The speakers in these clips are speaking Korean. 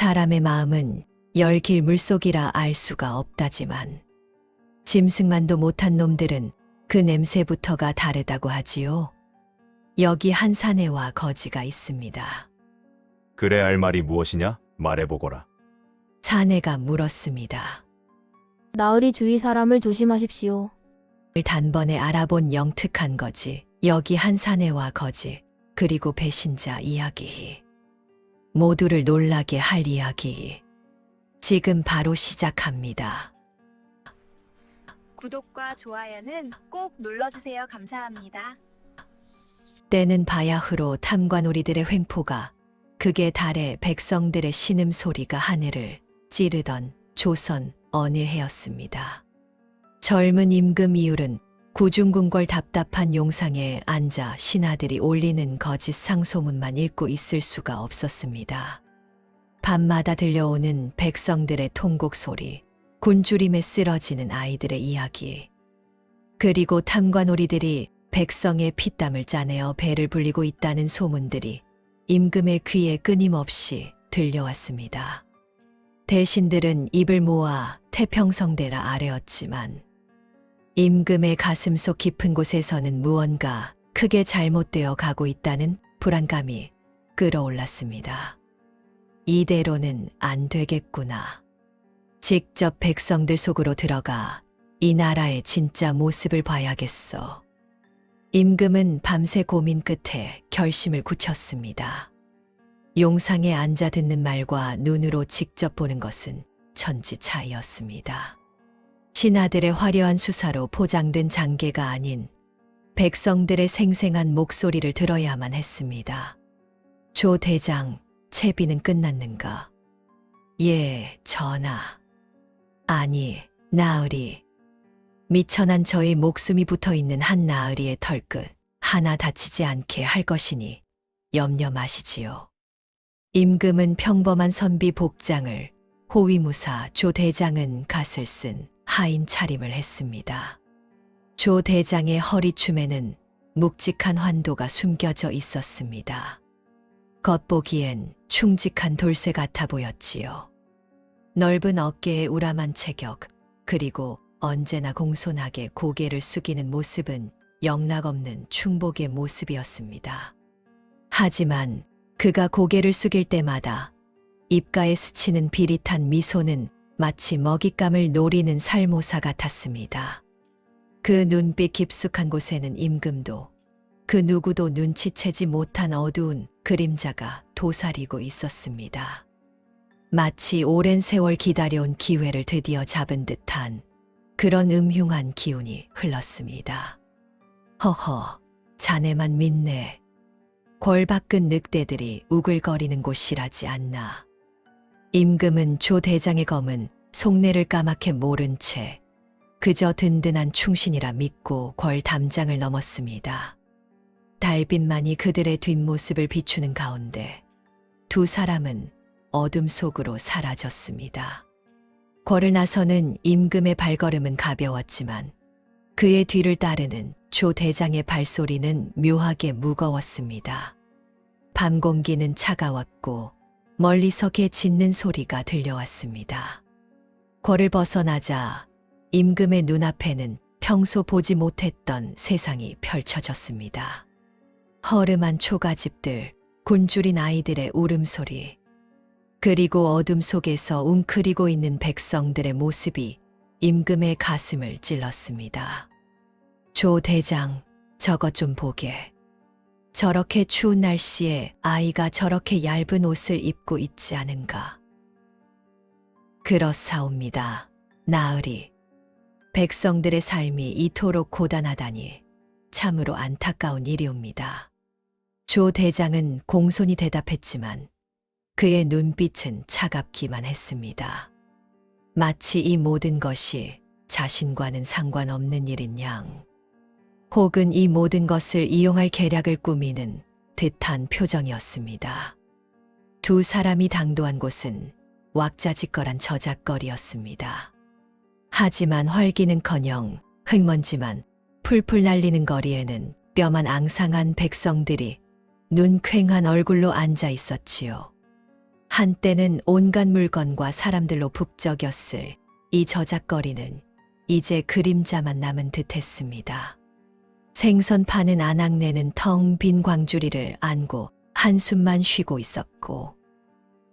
사람의 마음은 열길 물속이라 알 수가 없다지만 짐승만도 못한 놈들은 그 냄새부터가 다르다고 하지요. 여기 한 사내와 거지가 있습니다. 그래 할 말이 무엇이냐? 말해보거라. 사내가 물었습니다. 나으리 주위 사람을 조심하십시오. 단번에 알아본 영특한 거지. 여기 한 사내와 거지, 그리고 배신자 이야기. 모두를 놀라게 할 이야기. 지금 바로 시작합니다. 구독과 좋아요는 꼭 눌러주세요. 감사합니다. 때는 바야흐로 탐관오리들의 횡포가 극에 달해 백성들의 신음소리가 하늘을 찌르던 조선 어느 해였습니다. 젊은 임금 이율은 구중궁궐 답답한 용상에 앉아 신하들이 올리는 거짓 상소문만 읽고 있을 수가 없었습니다. 밤마다 들려오는 백성들의 통곡 소리, 곤주림에 쓰러지는 아이들의 이야기, 그리고 탐관오리들이 백성의 피땀을 짜내어 배를 불리고 있다는 소문들이 임금의 귀에 끊임없이 들려왔습니다. 대신들은 입을 모아 태평성대라 아뢰었지만 임금의 가슴속 깊은 곳에서는 무언가 크게 잘못되어 가고 있다는 불안감이 끌어올랐습니다. 이대로는 안 되겠구나. 직접 백성들 속으로 들어가 이 나라의 진짜 모습을 봐야겠어. 임금은 밤새 고민 끝에 결심을 굳혔습니다. 용상에 앉아 듣는 말과 눈으로 직접 보는 것은 천지 차이였습니다. 신하들의 화려한 수사로 포장된 장계가 아닌 백성들의 생생한 목소리를 들어야만 했습니다. 조 대장, 채비는 끝났는가? 예, 전하. 아니, 나으리. 미천한 저의 목숨이 붙어있는 한 나으리의 털끝 하나 다치지 않게 할 것이니 염려 마시지요. 임금은 평범한 선비 복장을, 호위무사 조 대장은 갓을 쓴 하인 차림을 했습니다. 조 대장의 허리춤에는 묵직한 환도가 숨겨져 있었습니다. 겉보기엔 충직한 돌쇠 같아 보였지요. 넓은 어깨에 우람한 체격, 그리고 언제나 공손하게 고개를 숙이는 모습은 영락없는 충복의 모습이었습니다. 하지만 그가 고개를 숙일 때마다 입가에 스치는 비릿한 미소는 마치 먹잇감을 노리는 살모사 같았습니다. 그 눈빛 깊숙한 곳에는 임금도 그 누구도 눈치채지 못한 어두운 그림자가 도사리고 있었습니다. 마치 오랜 세월 기다려온 기회를 드디어 잡은 듯한 그런 음흉한 기운이 흘렀습니다. 허허, 자네만 믿네. 골박근 늑대들이 우글거리는 곳이라지 않나. 임금은 조 대장의 검은 속내를 까맣게 모른 채 그저 든든한 충신이라 믿고 궐 담장을 넘었습니다. 달빛만이 그들의 뒷모습을 비추는 가운데 두 사람은 어둠 속으로 사라졌습니다. 궐을 나서는 임금의 발걸음은 가벼웠지만 그의 뒤를 따르는 조 대장의 발소리는 묘하게 무거웠습니다. 밤 공기는 차가웠고 멀리서 개 짖는 소리가 들려왔습니다. 궐을 벗어나자 임금의 눈앞에는 평소 보지 못했던 세상이 펼쳐졌습니다. 허름한 초가집들, 곤줄인 아이들의 울음소리, 그리고 어둠 속에서 웅크리고 있는 백성들의 모습이 임금의 가슴을 찔렀습니다. 조 대장, 저것 좀 보게. 저렇게 추운 날씨에 아이가 저렇게 얇은 옷을 입고 있지 않은가. 그렇사옵니다. 나으리. 백성들의 삶이 이토록 고단하다니 참으로 안타까운 일이옵니다. 조 대장은 공손히 대답했지만 그의 눈빛은 차갑기만 했습니다. 마치 이 모든 것이 자신과는 상관없는 일인 양, 혹은 이 모든 것을 이용할 계략을 꾸미는 듯한 표정이었습니다. 두 사람이 당도한 곳은 왁자지껄한 저작거리였습니다. 하지만 활기는커녕 흙먼지만 풀풀 날리는 거리에는 뼈만 앙상한 백성들이 눈퀭한 얼굴로 앉아 있었지요. 한때는 온갖 물건과 사람들로 북적였을 이 저작거리는 이제 그림자만 남은 듯했습니다. 생선 파는 아낙네는 텅 빈 광주리를 안고 한숨만 쉬고 있었고,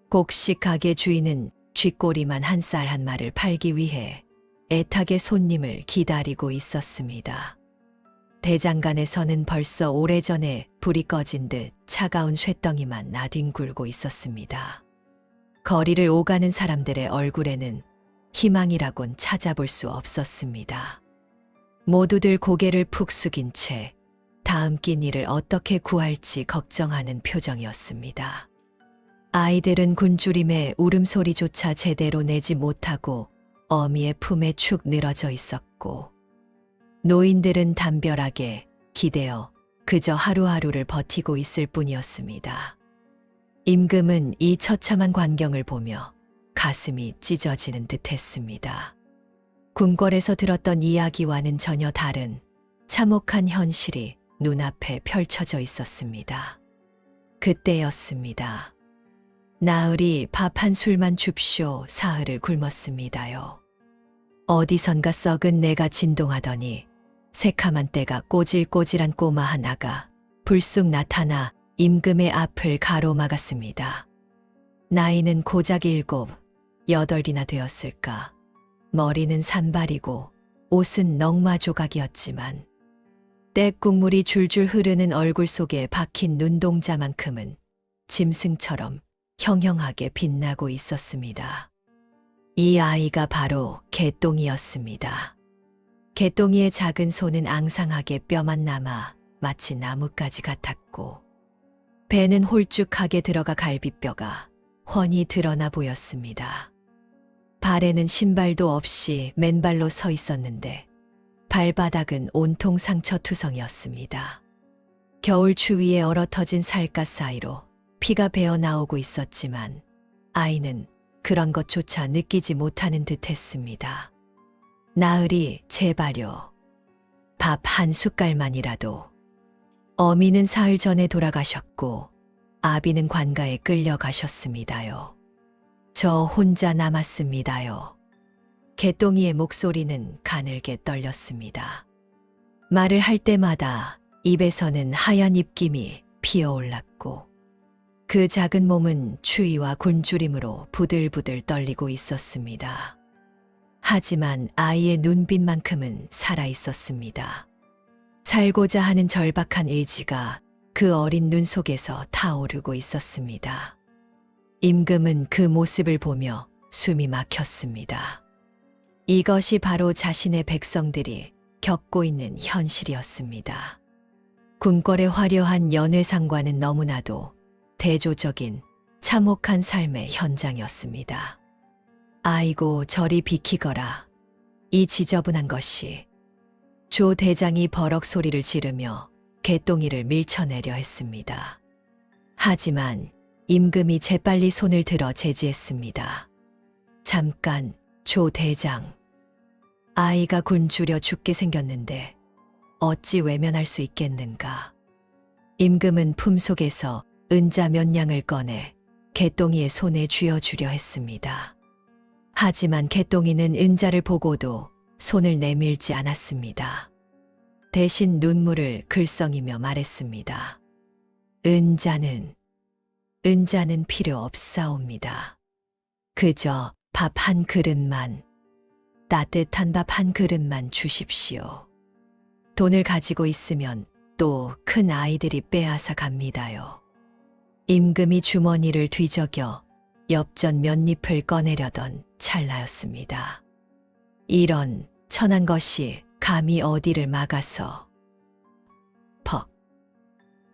곡식 가게 주인은 쥐꼬리만 한 쌀 한 마를 팔기 위해 애타게 손님을 기다리고 있었습니다. 대장간에서는 벌써 오래전에 불이 꺼진 듯 차가운 쇳덩이만 나뒹굴고 있었습니다. 거리를 오가는 사람들의 얼굴에는 희망이라곤 찾아볼 수 없었습니다. 모두들 고개를 푹 숙인 채 다음 끼니를 어떻게 구할지 걱정하는 표정이었습니다. 아이들은 굶주림에 울음소리조차 제대로 내지 못하고 어미의 품에 축 늘어져 있었고, 노인들은 담벼락에 기대어 그저 하루하루를 버티고 있을 뿐이었습니다. 임금은 이 처참한 광경을 보며 가슴이 찢어지는 듯했습니다. 궁궐에서 들었던 이야기와는 전혀 다른 참혹한 현실이 눈앞에 펼쳐져 있었습니다. 그때였습니다. 나으리 밥 한 술만 줍쇼 사흘을 굶었습니다요. 어디선가 썩은 내가 진동하더니 새카만 때가 꼬질꼬질한 꼬마 하나가 불쑥 나타나 임금의 앞을 가로막았습니다. 나이는 고작 7, 8이나 되었을까. 머리는 산발이고 옷은 넝마 조각이었지만 떼국물이 줄줄 흐르는 얼굴 속에 박힌 눈동자만큼은 짐승처럼 형형하게 빛나고 있었습니다. 이 아이가 바로 개똥이었습니다. 개똥이의 작은 손은 앙상하게 뼈만 남아 마치 나뭇가지 같았고, 배는 홀쭉하게 들어가 갈비뼈가 훤히 드러나 보였습니다. 발에는 신발도 없이 맨발로 서 있었는데 발바닥은 온통 상처투성이었습니다. 겨울 추위에 얼어터진 살갗 사이로 피가 배어 나오고 있었지만 아이는 그런 것조차 느끼지 못하는 듯했습니다. 나으리 제발요. 밥 한 숟갈만이라도. 어미는 사흘 전에 돌아가셨고 아비는 관가에 끌려가셨습니다요. 저 혼자 남았습니다요. 개똥이의 목소리는 가늘게 떨렸습니다. 말을 할 때마다 입에서는 하얀 입김이 피어올랐고 그 작은 몸은 추위와 굶주림으로 부들부들 떨리고 있었습니다. 하지만 아이의 눈빛만큼은 살아있었습니다. 살고자 하는 절박한 의지가 그 어린 눈 속에서 타오르고 있었습니다. 임금은 그 모습을 보며 숨이 막혔습니다. 이것이 바로 자신의 백성들이 겪고 있는 현실이었습니다. 궁궐의 화려한 연회상과는 너무나도 대조적인 참혹한 삶의 현장이었습니다. 아이고 저리 비키거라. 이 지저분한 것이. 조 대장이 버럭 소리를 지르며 개똥이를 밀쳐내려 했습니다. 하지만 임금이 재빨리 손을 들어 제지했습니다. 잠깐, 조 대장. 아이가 굶주려 죽게 생겼는데 어찌 외면할 수 있겠는가. 임금은 품속에서 은자 몇 냥을 꺼내 개똥이의 손에 쥐어주려 했습니다. 하지만 개똥이는 은자를 보고도 손을 내밀지 않았습니다. 대신 눈물을 글썽이며 말했습니다. 은자는 필요 없사옵니다. 그저 밥 한 그릇만, 따뜻한 밥 한 그릇만 주십시오. 돈을 가지고 있으면 또 큰 아이들이 빼앗아 갑니다요. 임금이 주머니를 뒤적여 엽전 몇 잎을 꺼내려던 찰나였습니다. 이런 천한 것이 감히 어디를 막아서. 퍽.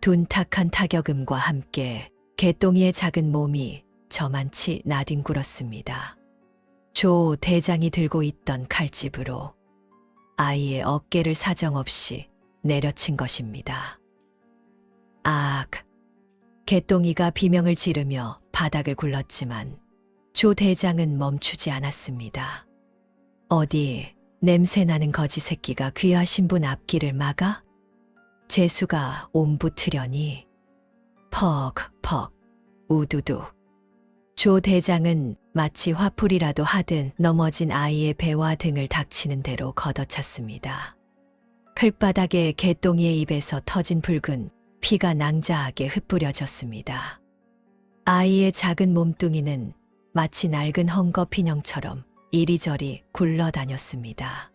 둔탁한 타격음과 함께 개똥이의 작은 몸이 저만치 나뒹굴었습니다. 조 대장이 들고 있던 칼집으로 아이의 어깨를 사정없이 내려친 것입니다. 악! 개똥이가 비명을 지르며 바닥을 굴렀지만 조 대장은 멈추지 않았습니다. 어디 냄새나는 거지 새끼가 귀하신 분 앞길을 막아? 재수가 옴붙으려니. 퍽, 우두두. 조 대장은 마치 화풀이라도 하듯 넘어진 아이의 배와 등을 닥치는 대로 걷어찼습니다. 클바닥에 개똥이의 입에서 터진 붉은 피가 낭자하게 흩뿌려졌습니다. 아이의 작은 몸뚱이는 마치 낡은 헝겊 인형처럼 이리저리 굴러다녔습니다.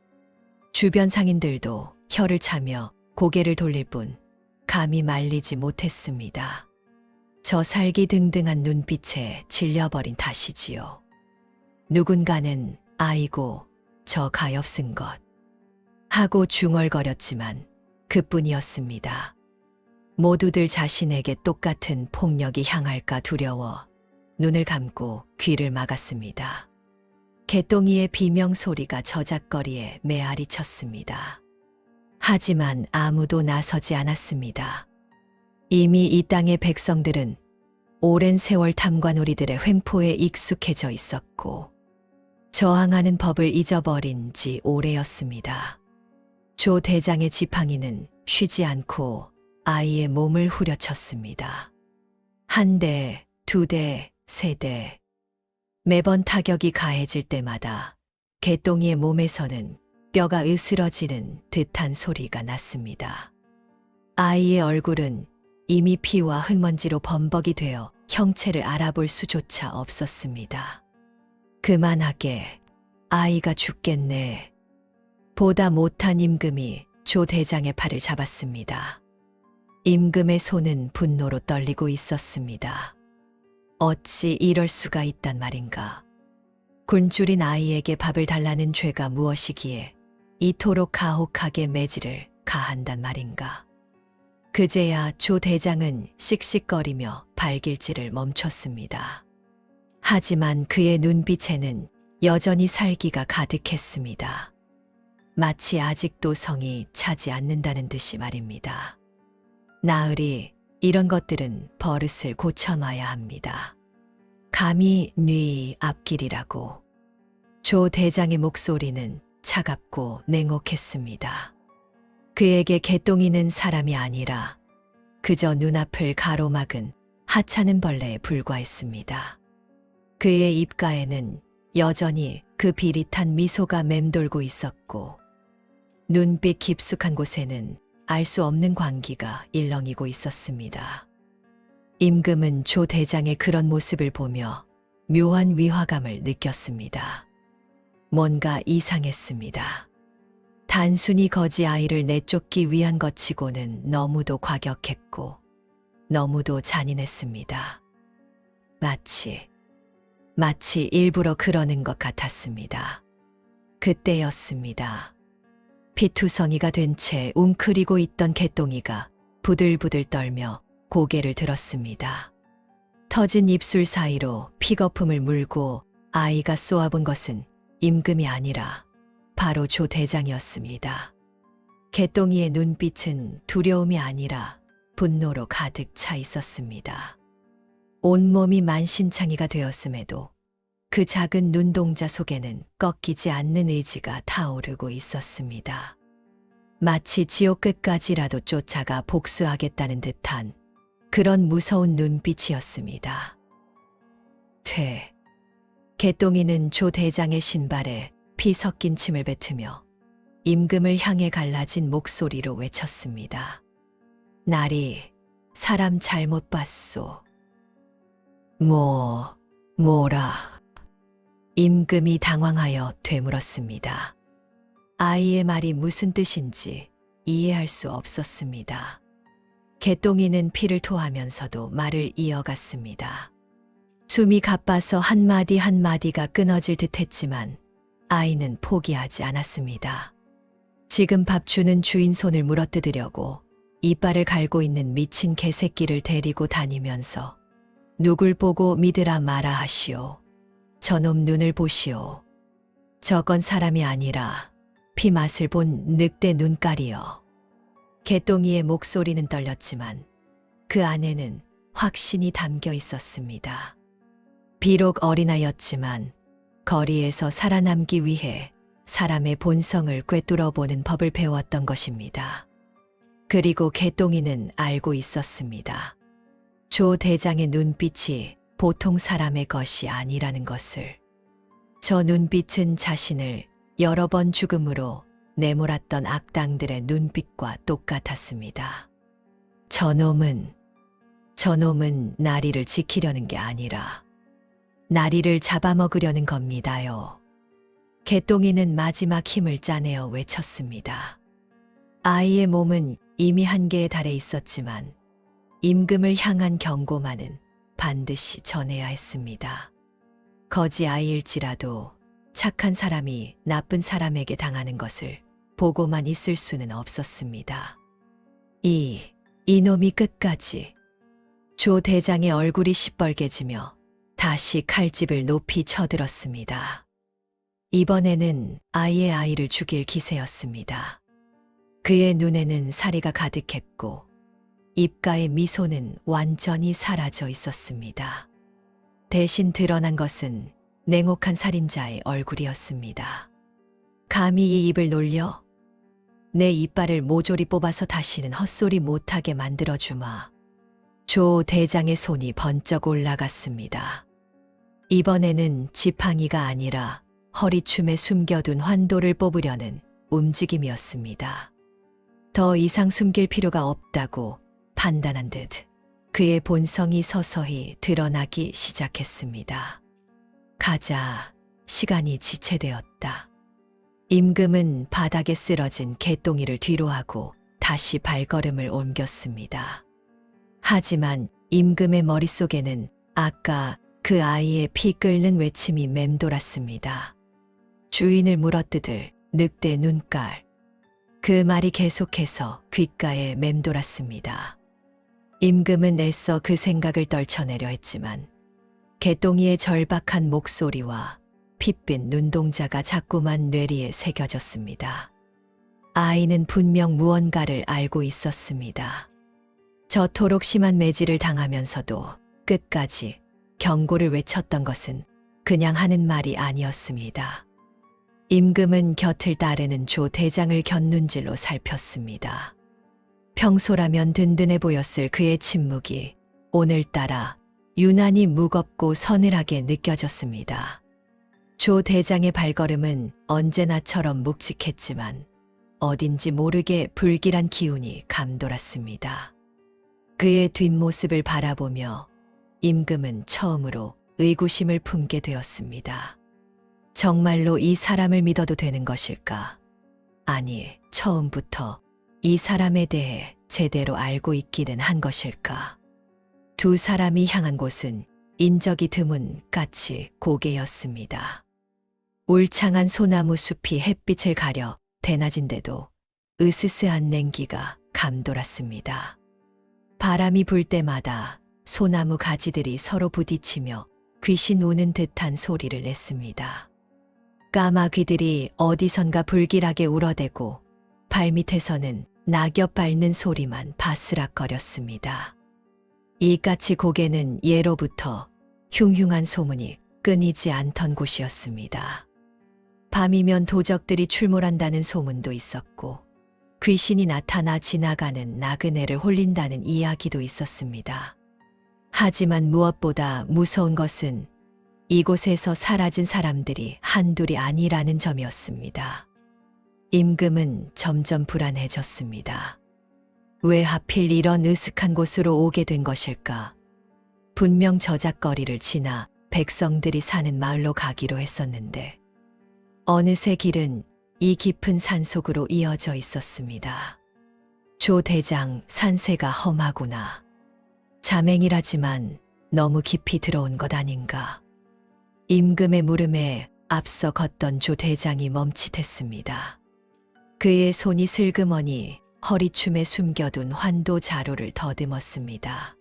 주변 상인들도 혀를 차며 고개를 돌릴 뿐 감히 말리지 못했습니다. 저 살기등등한 눈빛에 질려버린 탓이지요. 누군가는 아이고 저 가엾은 것 하고 중얼거렸지만 그뿐이었습니다. 모두들 자신에게 똑같은 폭력이 향할까 두려워 눈을 감고 귀를 막았습니다. 개똥이의 비명 소리가 저작거리에 메아리 쳤습니다. 하지만 아무도 나서지 않았습니다. 이미 이 땅의 백성들은 오랜 세월 탐관오리들의 횡포에 익숙해져 있었고 저항하는 법을 잊어버린 지 오래였습니다. 조 대장의 지팡이는 쉬지 않고 아이의 몸을 후려쳤습니다. 한 대, 두 대, 세 대. 매번 타격이 가해질 때마다 개똥이의 몸에서는 뼈가 으스러지는 듯한 소리가 났습니다. 아이의 얼굴은 이미 피와 흙먼지로 범벅이 되어 형체를 알아볼 수조차 없었습니다. 그만하게, 아이가 죽겠네. 보다 못한 임금이 조 대장의 팔을 잡았습니다. 임금의 손은 분노로 떨리고 있었습니다. 어찌 이럴 수가 있단 말인가. 굶주린 아이에게 밥을 달라는 죄가 무엇이기에 이토록 가혹하게 매질을 가한단 말인가. 그제야 조 대장은 씩씩거리며 발길질을 멈췄습니다. 하지만 그의 눈빛에는 여전히 살기가 가득했습니다. 마치 아직도 성이 차지 않는다는 듯이 말입니다. 나으리, 이런 것들은 버릇을 고쳐놔야 합니다. 감히 네 앞길이라고. 조 대장의 목소리는 차갑고 냉혹했습니다. 그에게 개똥이는 사람이 아니라 그저 눈앞을 가로막은 하찮은 벌레에 불과했습니다. 그의 입가에는 여전히 그 비릿한 미소가 맴돌고 있었고 눈빛 깊숙한 곳에는 알 수 없는 광기가 일렁이고 있었습니다. 임금은 조 대장의 그런 모습을 보며 묘한 위화감을 느꼈습니다. 뭔가 이상했습니다. 단순히 거지 아이를 내쫓기 위한 것치고는 너무도 과격했고 너무도 잔인했습니다. 마치 일부러 그러는 것 같았습니다. 그때였습니다. 피투성이가 된 채 웅크리고 있던 개똥이가 부들부들 떨며 고개를 들었습니다. 터진 입술 사이로 피거품을 물고 아이가 쏘아본 것은 임금이 아니라 바로 조 대장이었습니다. 개똥이의 눈빛은 두려움이 아니라 분노로 가득 차 있었습니다. 온몸이 만신창이가 되었음에도 그 작은 눈동자 속에는 꺾이지 않는 의지가 타오르고 있었습니다. 마치 지옥 끝까지라도 쫓아가 복수하겠다는 듯한 그런 무서운 눈빛이었습니다. 개똥이는 조 대장의 신발에 피 섞인 침을 뱉으며 임금을 향해 갈라진 목소리로 외쳤습니다. 나리, 사람 잘못 봤소. 뭐라. 임금이 당황하여 되물었습니다. 아이의 말이 무슨 뜻인지 이해할 수 없었습니다. 개똥이는 피를 토하면서도 말을 이어갔습니다. 숨이 가빠서 한마디 한마디가 끊어질 듯했지만 아이는 포기하지 않았습니다. 지금 밥 주는 주인 손을 물어뜯으려고 이빨을 갈고 있는 미친 개새끼를 데리고 다니면서 누굴 보고 믿으라 마라 하시오. 저놈 눈을 보시오. 저건 사람이 아니라 피 맛을 본 늑대 눈깔이여. 개똥이의 목소리는 떨렸지만 그 안에는 확신이 담겨 있었습니다. 비록 어린아이였지만 거리에서 살아남기 위해 사람의 본성을 꿰뚫어보는 법을 배웠던 것입니다. 그리고 개똥이는 알고 있었습니다. 조 대장의 눈빛이 보통 사람의 것이 아니라는 것을. 저 눈빛은 자신을 여러 번 죽음으로 내몰았던 악당들의 눈빛과 똑같았습니다. 저놈은 나리를 지키려는 게 아니라 나리를 잡아먹으려는 겁니다요. 개똥이는 마지막 힘을 짜내어 외쳤습니다. 아이의 몸은 이미 한계에 달해 있었지만 임금을 향한 경고만은 반드시 전해야 했습니다. 거지 아이일지라도 착한 사람이 나쁜 사람에게 당하는 것을 보고만 있을 수는 없었습니다. 이놈이 끝까지. 조 대장의 얼굴이 시뻘개지며 다시 칼집을 높이 쳐들었습니다. 이번에는 아이의 아이를 죽일 기세였습니다. 그의 눈에는 사리가 가득했고 입가의 미소는 완전히 사라져 있었습니다. 대신 드러난 것은 냉혹한 살인자의 얼굴이었습니다. 감히 이 입을 놀려? 내 이빨을 모조리 뽑아서 다시는 헛소리 못하게 만들어주마. 조 대장의 손이 번쩍 올라갔습니다. 이번에는 지팡이가 아니라 허리춤에 숨겨둔 환도를 뽑으려는 움직임이었습니다. 더 이상 숨길 필요가 없다고 판단한 듯 그의 본성이 서서히 드러나기 시작했습니다. 가자. 시간이 지체되었다. 임금은 바닥에 쓰러진 개똥이를 뒤로하고 다시 발걸음을 옮겼습니다. 하지만 임금의 머릿속에는 아까 그 아이의 피 끓는 외침이 맴돌았습니다. 주인을 물어뜯을 늑대 눈깔. 그 말이 계속해서 귓가에 맴돌았습니다. 임금은 애써 그 생각을 떨쳐내려 했지만 개똥이의 절박한 목소리와 핏빛 눈동자가 자꾸만 뇌리에 새겨졌습니다. 아이는 분명 무언가를 알고 있었습니다. 저토록 심한 매질을 당하면서도 끝까지 경고를 외쳤던 것은 그냥 하는 말이 아니었습니다. 임금은 곁을 따르는 조 대장을 곁눈질로 살폈습니다. 평소라면 든든해 보였을 그의 침묵이 오늘따라 유난히 무겁고 서늘하게 느껴졌습니다. 조 대장의 발걸음은 언제나처럼 묵직했지만 어딘지 모르게 불길한 기운이 감돌았습니다. 그의 뒷모습을 바라보며 임금은 처음으로 의구심을 품게 되었습니다. 정말로 이 사람을 믿어도 되는 것일까? 아니, 처음부터 이 사람에 대해 제대로 알고 있기는 한 것일까? 두 사람이 향한 곳은 인적이 드문 까치 고개였습니다. 울창한 소나무 숲이 햇빛을 가려 대낮인데도 으스스한 냉기가 감돌았습니다. 바람이 불 때마다 소나무 가지들이 서로 부딪히며 귀신 우는 듯한 소리를 냈습니다. 까마귀들이 어디선가 불길하게 울어대고 발밑에서는 낙엽 밟는 소리만 바스락거렸습니다. 이 까치 고개는 예로부터 흉흉한 소문이 끊이지 않던 곳이었습니다. 밤이면 도적들이 출몰한다는 소문도 있었고 귀신이 나타나 지나가는 나그네를 홀린다는 이야기도 있었습니다. 하지만 무엇보다 무서운 것은 이곳에서 사라진 사람들이 한둘이 아니라는 점이었습니다. 임금은 점점 불안해졌습니다. 왜 하필 이런 으슥한 곳으로 오게 된 것일까? 분명 저작거리를 지나 백성들이 사는 마을로 가기로 했었는데 어느새 길은 이 깊은 산속으로 이어져 있었습니다. 조 대장, 산세가 험하구나. 자맹이라지만 너무 깊이 들어온 것 아닌가. 임금의 물음에 앞서 걷던 조 대장이 멈칫했습니다. 그의 손이 슬그머니 허리춤에 숨겨둔 환도 자루를 더듬었습니다.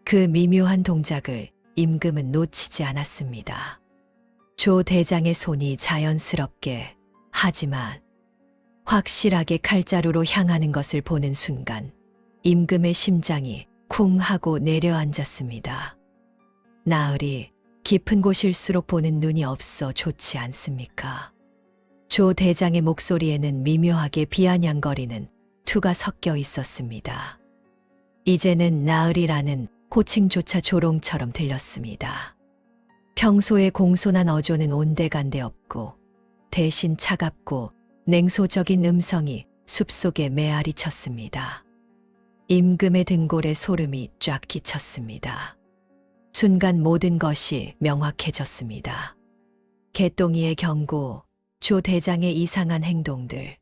그 미묘한 동작을 임금은 놓치지 않았습니다. 조 대장의 손이 자연스럽게 하지만 확실하게 칼자루로 향하는 것을 보는 순간 임금의 심장이 쿵 하고 내려앉았습니다. 나으리, 깊은 곳일수록 보는 눈이 없어 좋지 않습니까? 조 대장의 목소리에는 미묘하게 비아냥거리는 투가 섞여 있었습니다. 이제는 나으리라는 호칭조차 조롱처럼 들렸습니다. 평소에 공손한 어조는 온데간데 없고 대신 차갑고 냉소적인 음성이 숲속에 메아리 쳤습니다. 임금의 등골에 소름이 쫙 끼쳤습니다. 순간 모든 것이 명확해졌습니다. 개똥이의 경고, 조 대장의 이상한 행동들,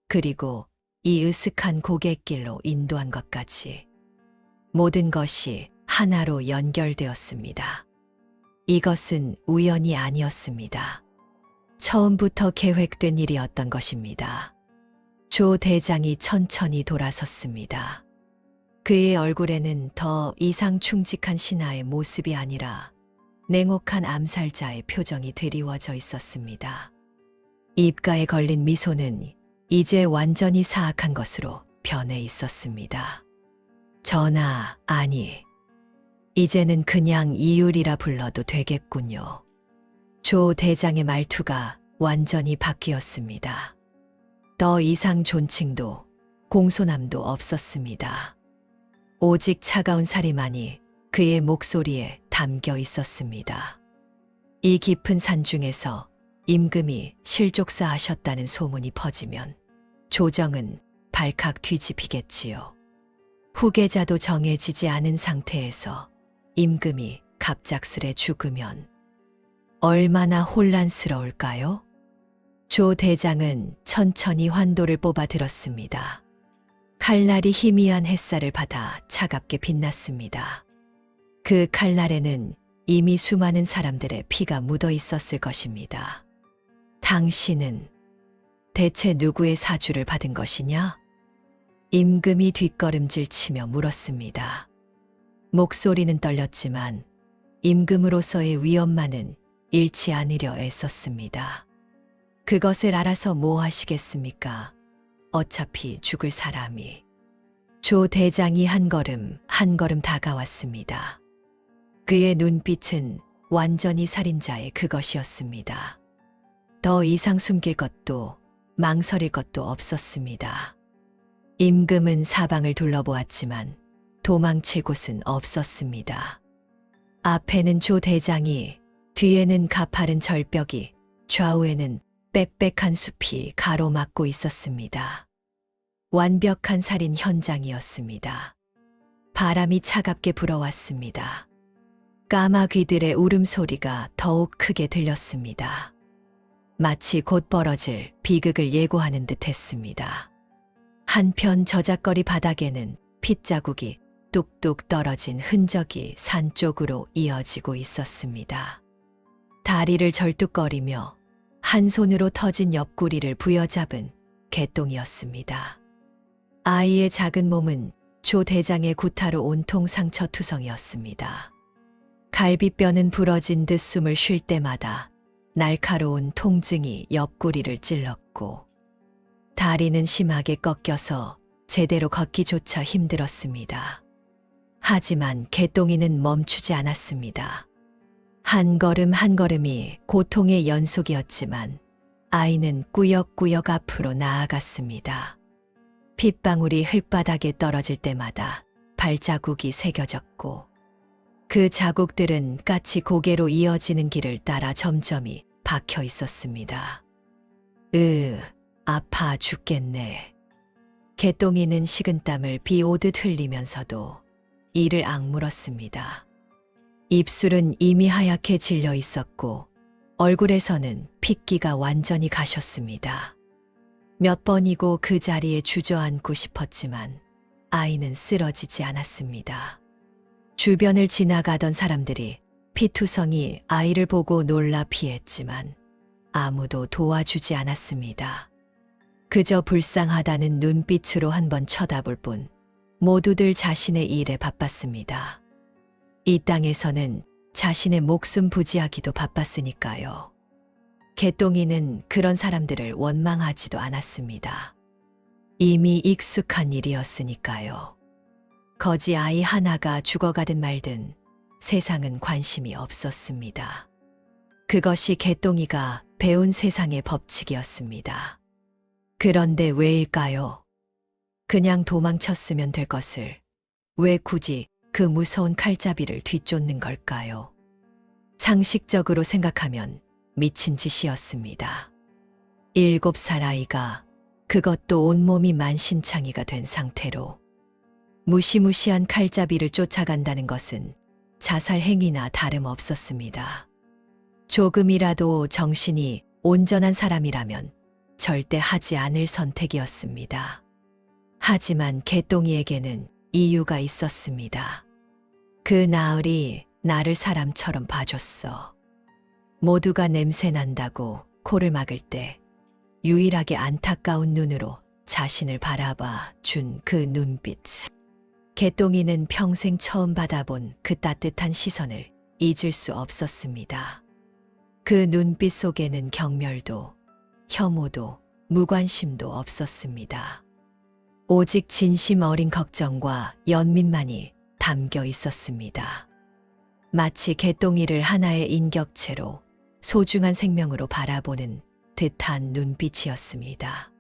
그리고 이 으슥한 고갯길로 인도한 것까지. 모든 것이 하나로 연결되었습니다. 이것은 우연이 아니었습니다. 처음부터 계획된 일이었던 것입니다. 조 대장이 천천히 돌아섰습니다. 그의 얼굴에는 더 이상 충직한 신하의 모습이 아니라 냉혹한 암살자의 표정이 드리워져 있었습니다. 입가에 걸린 미소는 이제 완전히 사악한 것으로 변해 있었습니다. 전하, 아니, 이제는 그냥 이율이라 불러도 되겠군요. 조 대장의 말투가 완전히 바뀌었습니다. 더 이상 존칭도 공손함도 없었습니다. 오직 차가운 살이만이 그의 목소리에 담겨 있었습니다. 이 깊은 산중에서 임금이 실족사하셨다는 소문이 퍼지면 조정은 발칵 뒤집히겠지요. 후계자도 정해지지 않은 상태에서 임금이 갑작스레 죽으면 얼마나 혼란스러울까요? 조 대장은 천천히 환도를 뽑아 들었습니다. 칼날이 희미한 햇살을 받아 차갑게 빛났습니다. 그 칼날에는 이미 수많은 사람들의 피가 묻어 있었을 것입니다. 당신은 대체 누구의 사주를 받은 것이냐? 임금이 뒷걸음질 치며 물었습니다. 목소리는 떨렸지만 임금으로서의 위엄만은 잃지 않으려 애썼습니다. 그것을 알아서 뭐 하시겠습니까? 어차피 죽을 사람이. 조 대장이 한 걸음 한 걸음 다가왔습니다. 그의 눈빛은 완전히 살인자의 그것이었습니다. 더 이상 숨길 것도 망설일 것도 없었습니다. 임금은 사방을 둘러보았지만 도망칠 곳은 없었습니다. 앞에는 조 대장이, 뒤에는 가파른 절벽이, 좌우에는 빽빽한 숲이 가로막고 있었습니다. 완벽한 살인 현장이었습니다. 바람이 차갑게 불어왔습니다. 까마귀들의 울음소리가 더욱 크게 들렸습니다. 마치 곧 벌어질 비극을 예고하는 듯 했습니다. 한편 저작거리 바닥에는 핏자국이 뚝뚝 떨어진 흔적이 산 쪽으로 이어지고 있었습니다. 다리를 절뚝거리며 한 손으로 터진 옆구리를 부여잡은 개똥이었습니다. 아이의 작은 몸은 조 대장의 구타로 온통 상처투성이었습니다. 갈비뼈는 부러진 듯 숨을 쉴 때마다 날카로운 통증이 옆구리를 찔렀고 다리는 심하게 꺾여서 제대로 걷기조차 힘들었습니다. 하지만 개똥이는 멈추지 않았습니다. 한 걸음 한 걸음이 고통의 연속이었지만 아이는 꾸역꾸역 앞으로 나아갔습니다. 핏방울이 흙바닥에 떨어질 때마다 발자국이 새겨졌고 그 자국들은 까치 고개로 이어지는 길을 따라 점점이 박혀 있었습니다. 아파 죽겠네. 개똥이는 식은땀을 비 오듯 흘리면서도 이를 악물었습니다. 입술은 이미 하얗게 질려 있었고 얼굴에서는 핏기가 완전히 가셨습니다. 몇 번이고 그 자리에 주저앉고 싶었지만 아이는 쓰러지지 않았습니다. 주변을 지나가던 사람들이 피투성이 아이를 보고 놀라 피했지만 아무도 도와주지 않았습니다. 그저 불쌍하다는 눈빛으로 한번 쳐다볼 뿐 모두들 자신의 일에 바빴습니다. 이 땅에서는 자신의 목숨 부지하기도 바빴으니까요. 개똥이는 그런 사람들을 원망하지도 않았습니다. 이미 익숙한 일이었으니까요. 거지 아이 하나가 죽어가든 말든 세상은 관심이 없었습니다. 그것이 개똥이가 배운 세상의 법칙이었습니다. 그런데 왜일까요? 그냥 도망쳤으면 될 것을 왜 굳이 그 무서운 칼잡이를 뒤쫓는 걸까요? 상식적으로 생각하면 미친 짓이었습니다. 7살 아이가, 그것도 온몸이 만신창이가 된 상태로 무시무시한 칼잡이를 쫓아간다는 것은 자살 행위나 다름없었습니다. 조금이라도 정신이 온전한 사람이라면 절대 하지 않을 선택이었습니다. 하지만 개똥이에게는 이유가 있었습니다. 그 나으리 나를 사람처럼 봐줬어. 모두가 냄새 난다고 코를 막을 때 유일하게 안타까운 눈으로 자신을 바라봐 준 그 눈빛. 개똥이는 평생 처음 받아본 그 따뜻한 시선을 잊을 수 없었습니다. 그 눈빛 속에는 경멸도, 혐오도, 무관심도 없었습니다. 오직 진심 어린 걱정과 연민만이 담겨 있었습니다. 마치 개똥이를 하나의 인격체로 소중한 생명으로 바라보는 듯한 눈빛이었습니다.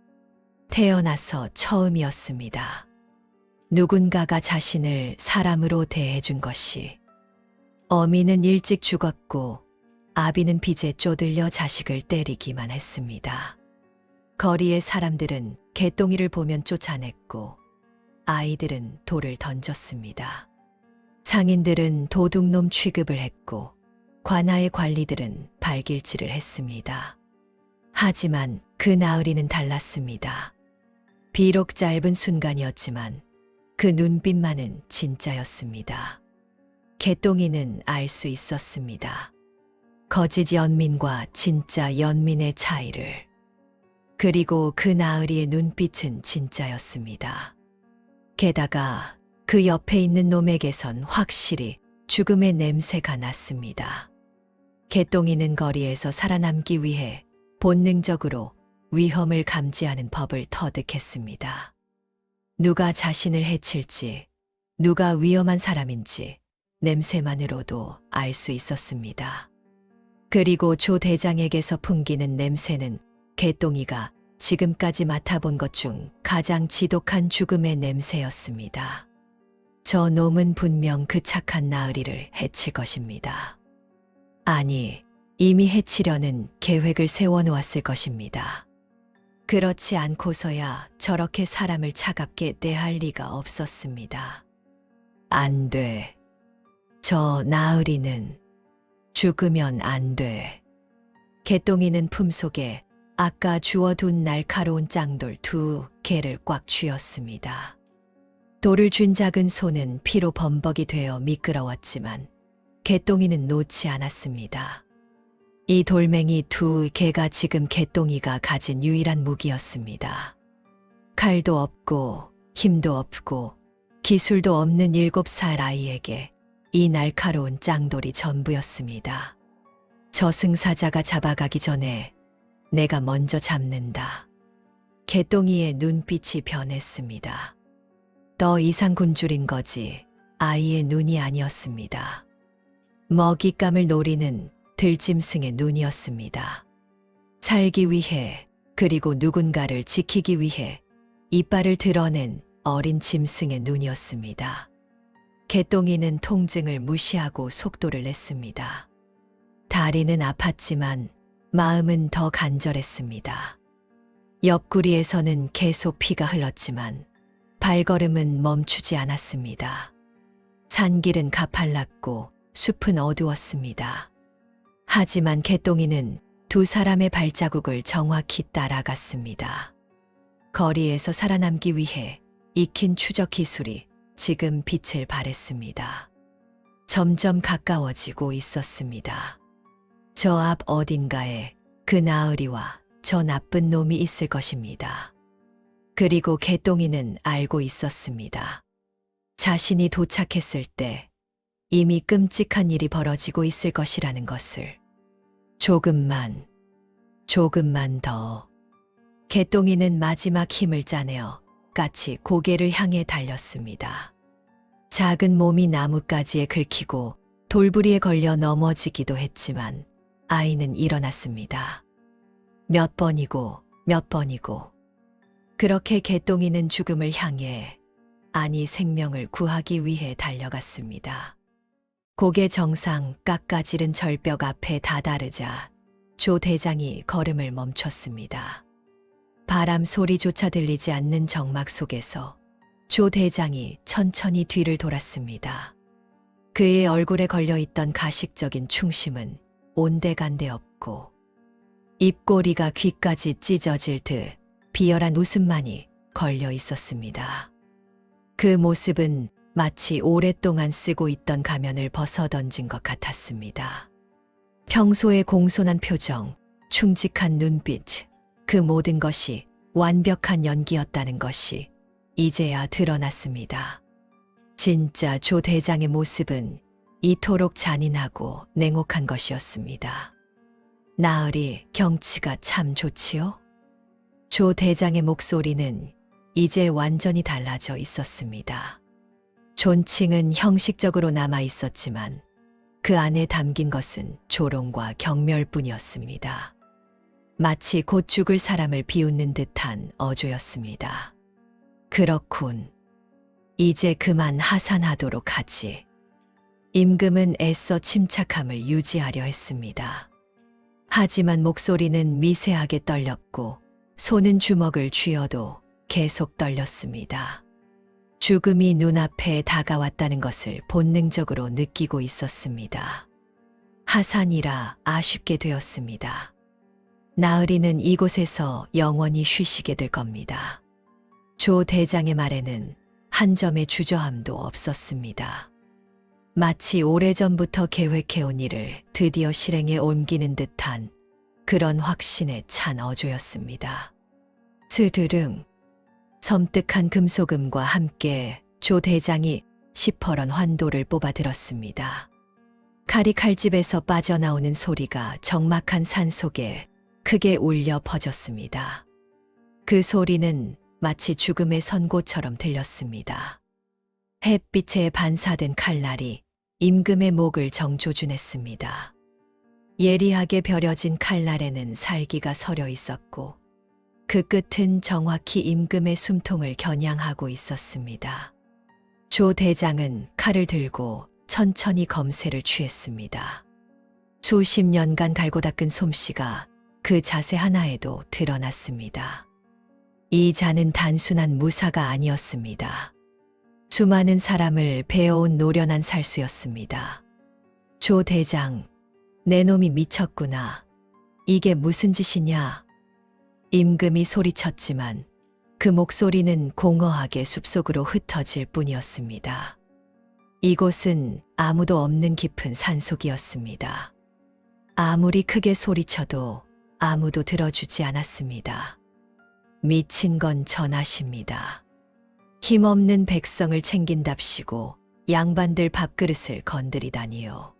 태어나서 처음이었습니다. 누군가가 자신을 사람으로 대해준 것이. 어미는 일찍 죽었고 아비는 빚에 쪼들려 자식을 때리기만 했습니다. 거리의 사람들은 개똥이를 보면 쫓아냈고 아이들은 돌을 던졌습니다. 상인들은 도둑놈 취급을 했고 관아의 관리들은 발길질을 했습니다. 하지만 그 나으리는 달랐습니다. 비록 짧은 순간이었지만 그 눈빛만은 진짜였습니다. 개똥이는 알 수 있었습니다. 거짓 연민과 진짜 연민의 차이를. 그리고 그 나으리의 눈빛은 진짜였습니다. 게다가 그 옆에 있는 놈에게선 확실히 죽음의 냄새가 났습니다. 개똥이는 거리에서 살아남기 위해 본능적으로 위험을 감지하는 법을 터득했습니다. 누가 자신을 해칠지, 누가 위험한 사람인지 냄새만으로도 알 수 있었습니다. 그리고 조 대장에게서 풍기는 냄새는 개똥이가 지금까지 맡아본 것 중 가장 지독한 죽음의 냄새였습니다. 저 놈은 분명 그 착한 나으리를 해칠 것입니다. 아니, 이미 해치려는 계획을 세워놓았을 것입니다. 그렇지 않고서야 저렇게 사람을 차갑게 대할 리가 없었습니다. 안 돼. 저 나으리는 죽으면 안 돼. 개똥이는 품속에 아까 주워둔 날카로운 짱돌 2개를 꽉 쥐었습니다. 돌을 쥔 작은 손은 피로 범벅이 되어 미끄러웠지만 개똥이는 놓지 않았습니다. 이 돌멩이 2개가 지금 개똥이가 가진 유일한 무기였습니다. 칼도 없고 힘도 없고 기술도 없는 7살 아이에게 이 날카로운 짱돌이 전부였습니다. 저승사자가 잡아가기 전에 내가 먼저 잡는다. 개똥이의 눈빛이 변했습니다. 더 이상 굶주린 거지 아이의 눈이 아니었습니다. 먹잇감을 노리는 들짐승의 눈이었습니다. 살기 위해 그리고 누군가를 지키기 위해 이빨을 드러낸 어린 짐승의 눈이었습니다. 개똥이는 통증을 무시하고 속도를 냈습니다. 다리는 아팠지만 마음은 더 간절했습니다. 옆구리에서는 계속 피가 흘렀지만 발걸음은 멈추지 않았습니다. 산길은 가팔랐고 숲은 어두웠습니다. 하지만 개똥이는 2 사람의 발자국을 정확히 따라갔습니다. 거리에서 살아남기 위해 익힌 추적 기술이 지금 빛을 발했습니다. 점점 가까워지고 있었습니다. 저 앞 어딘가에 그 나으리와 저 나쁜 놈이 있을 것입니다. 그리고 개똥이는 알고 있었습니다. 자신이 도착했을 때 이미 끔찍한 일이 벌어지고 있을 것이라는 것을. 조금만 더. 개똥이는 마지막 힘을 짜내어 까치 고개를 향해 달렸습니다. 작은 몸이 나뭇가지에 긁히고 돌부리에 걸려 넘어지기도 했지만 아이는 일어났습니다. 몇 번이고. 그렇게 개똥이는 죽음을 향해 아니 생명을 구하기 위해 달려갔습니다. 고개 정상 깎아지른 절벽 앞에 다다르자 조 대장이 걸음을 멈췄습니다. 바람 소리조차 들리지 않는 정막 속에서 조 대장이 천천히 뒤를 돌았습니다. 그의 얼굴에 걸려있던 가식적인 충심은 온데간데 없고 입꼬리가 귀까지 찢어질 듯 비열한 웃음만이 걸려 있었습니다. 그 모습은 마치 오랫동안 쓰고 있던 가면을 벗어던진 것 같았습니다. 평소의 공손한 표정, 충직한 눈빛, 그 모든 것이 완벽한 연기였다는 것이 이제야 드러났습니다. 진짜 조 대장의 모습은 이토록 잔인하고 냉혹한 것이었습니다. 나으리, 경치가 참 좋지요? 조 대장의 목소리는 이제 완전히 달라져 있었습니다. 존칭은 형식적으로 남아 있었지만 그 안에 담긴 것은 조롱과 경멸뿐이었습니다. 마치 곧 죽을 사람을 비웃는 듯한 어조였습니다. 그렇군. 이제 그만 하산하도록 하지. 임금은 애써 침착함을 유지하려 했습니다. 하지만 목소리는 미세하게 떨렸고 손은 주먹을 쥐어도 계속 떨렸습니다. 죽음이 눈앞에 다가왔다는 것을 본능적으로 느끼고 있었습니다. 하산이라 아쉽게 되었습니다. 나으리는 이곳에서 영원히 쉬시게 될 겁니다. 조 대장의 말에는 한 점의 주저함도 없었습니다. 마치 오래전부터 계획해온 일을 드디어 실행에 옮기는 듯한 그런 확신에 찬 어조였습니다. 스르릉. 섬뜩한 금소금과 함께 조 대장이 시퍼런 환도를 뽑아들었습니다. 칼이 칼집에서 빠져나오는 소리가 적막한 산 속에 크게 울려 퍼졌습니다. 그 소리는 마치 죽음의 선고처럼 들렸습니다. 햇빛에 반사된 칼날이 임금의 목을 정조준했습니다. 예리하게 벼려진 칼날에는 살기가 서려 있었고 그 끝은 정확히 임금의 숨통을 겨냥하고 있었습니다. 조 대장은 칼을 들고 천천히 검새를 취했습니다. 수십 년간 갈고 닦은 솜씨가 그 자세 하나에도 드러났습니다. 이 자는 단순한 무사가 아니었습니다. 수많은 사람을 베어온 노련한 살수였습니다. 조 대장, 내 놈이 미쳤구나. 이게 무슨 짓이냐? 임금이 소리쳤지만 그 목소리는 공허하게 숲속으로 흩어질 뿐이었습니다. 이곳은 아무도 없는 깊은 산속이었습니다. 아무리 크게 소리쳐도 아무도 들어주지 않았습니다. 미친 건 전하십니다. 힘없는 백성을 챙긴답시고 양반들 밥그릇을 건드리다니요.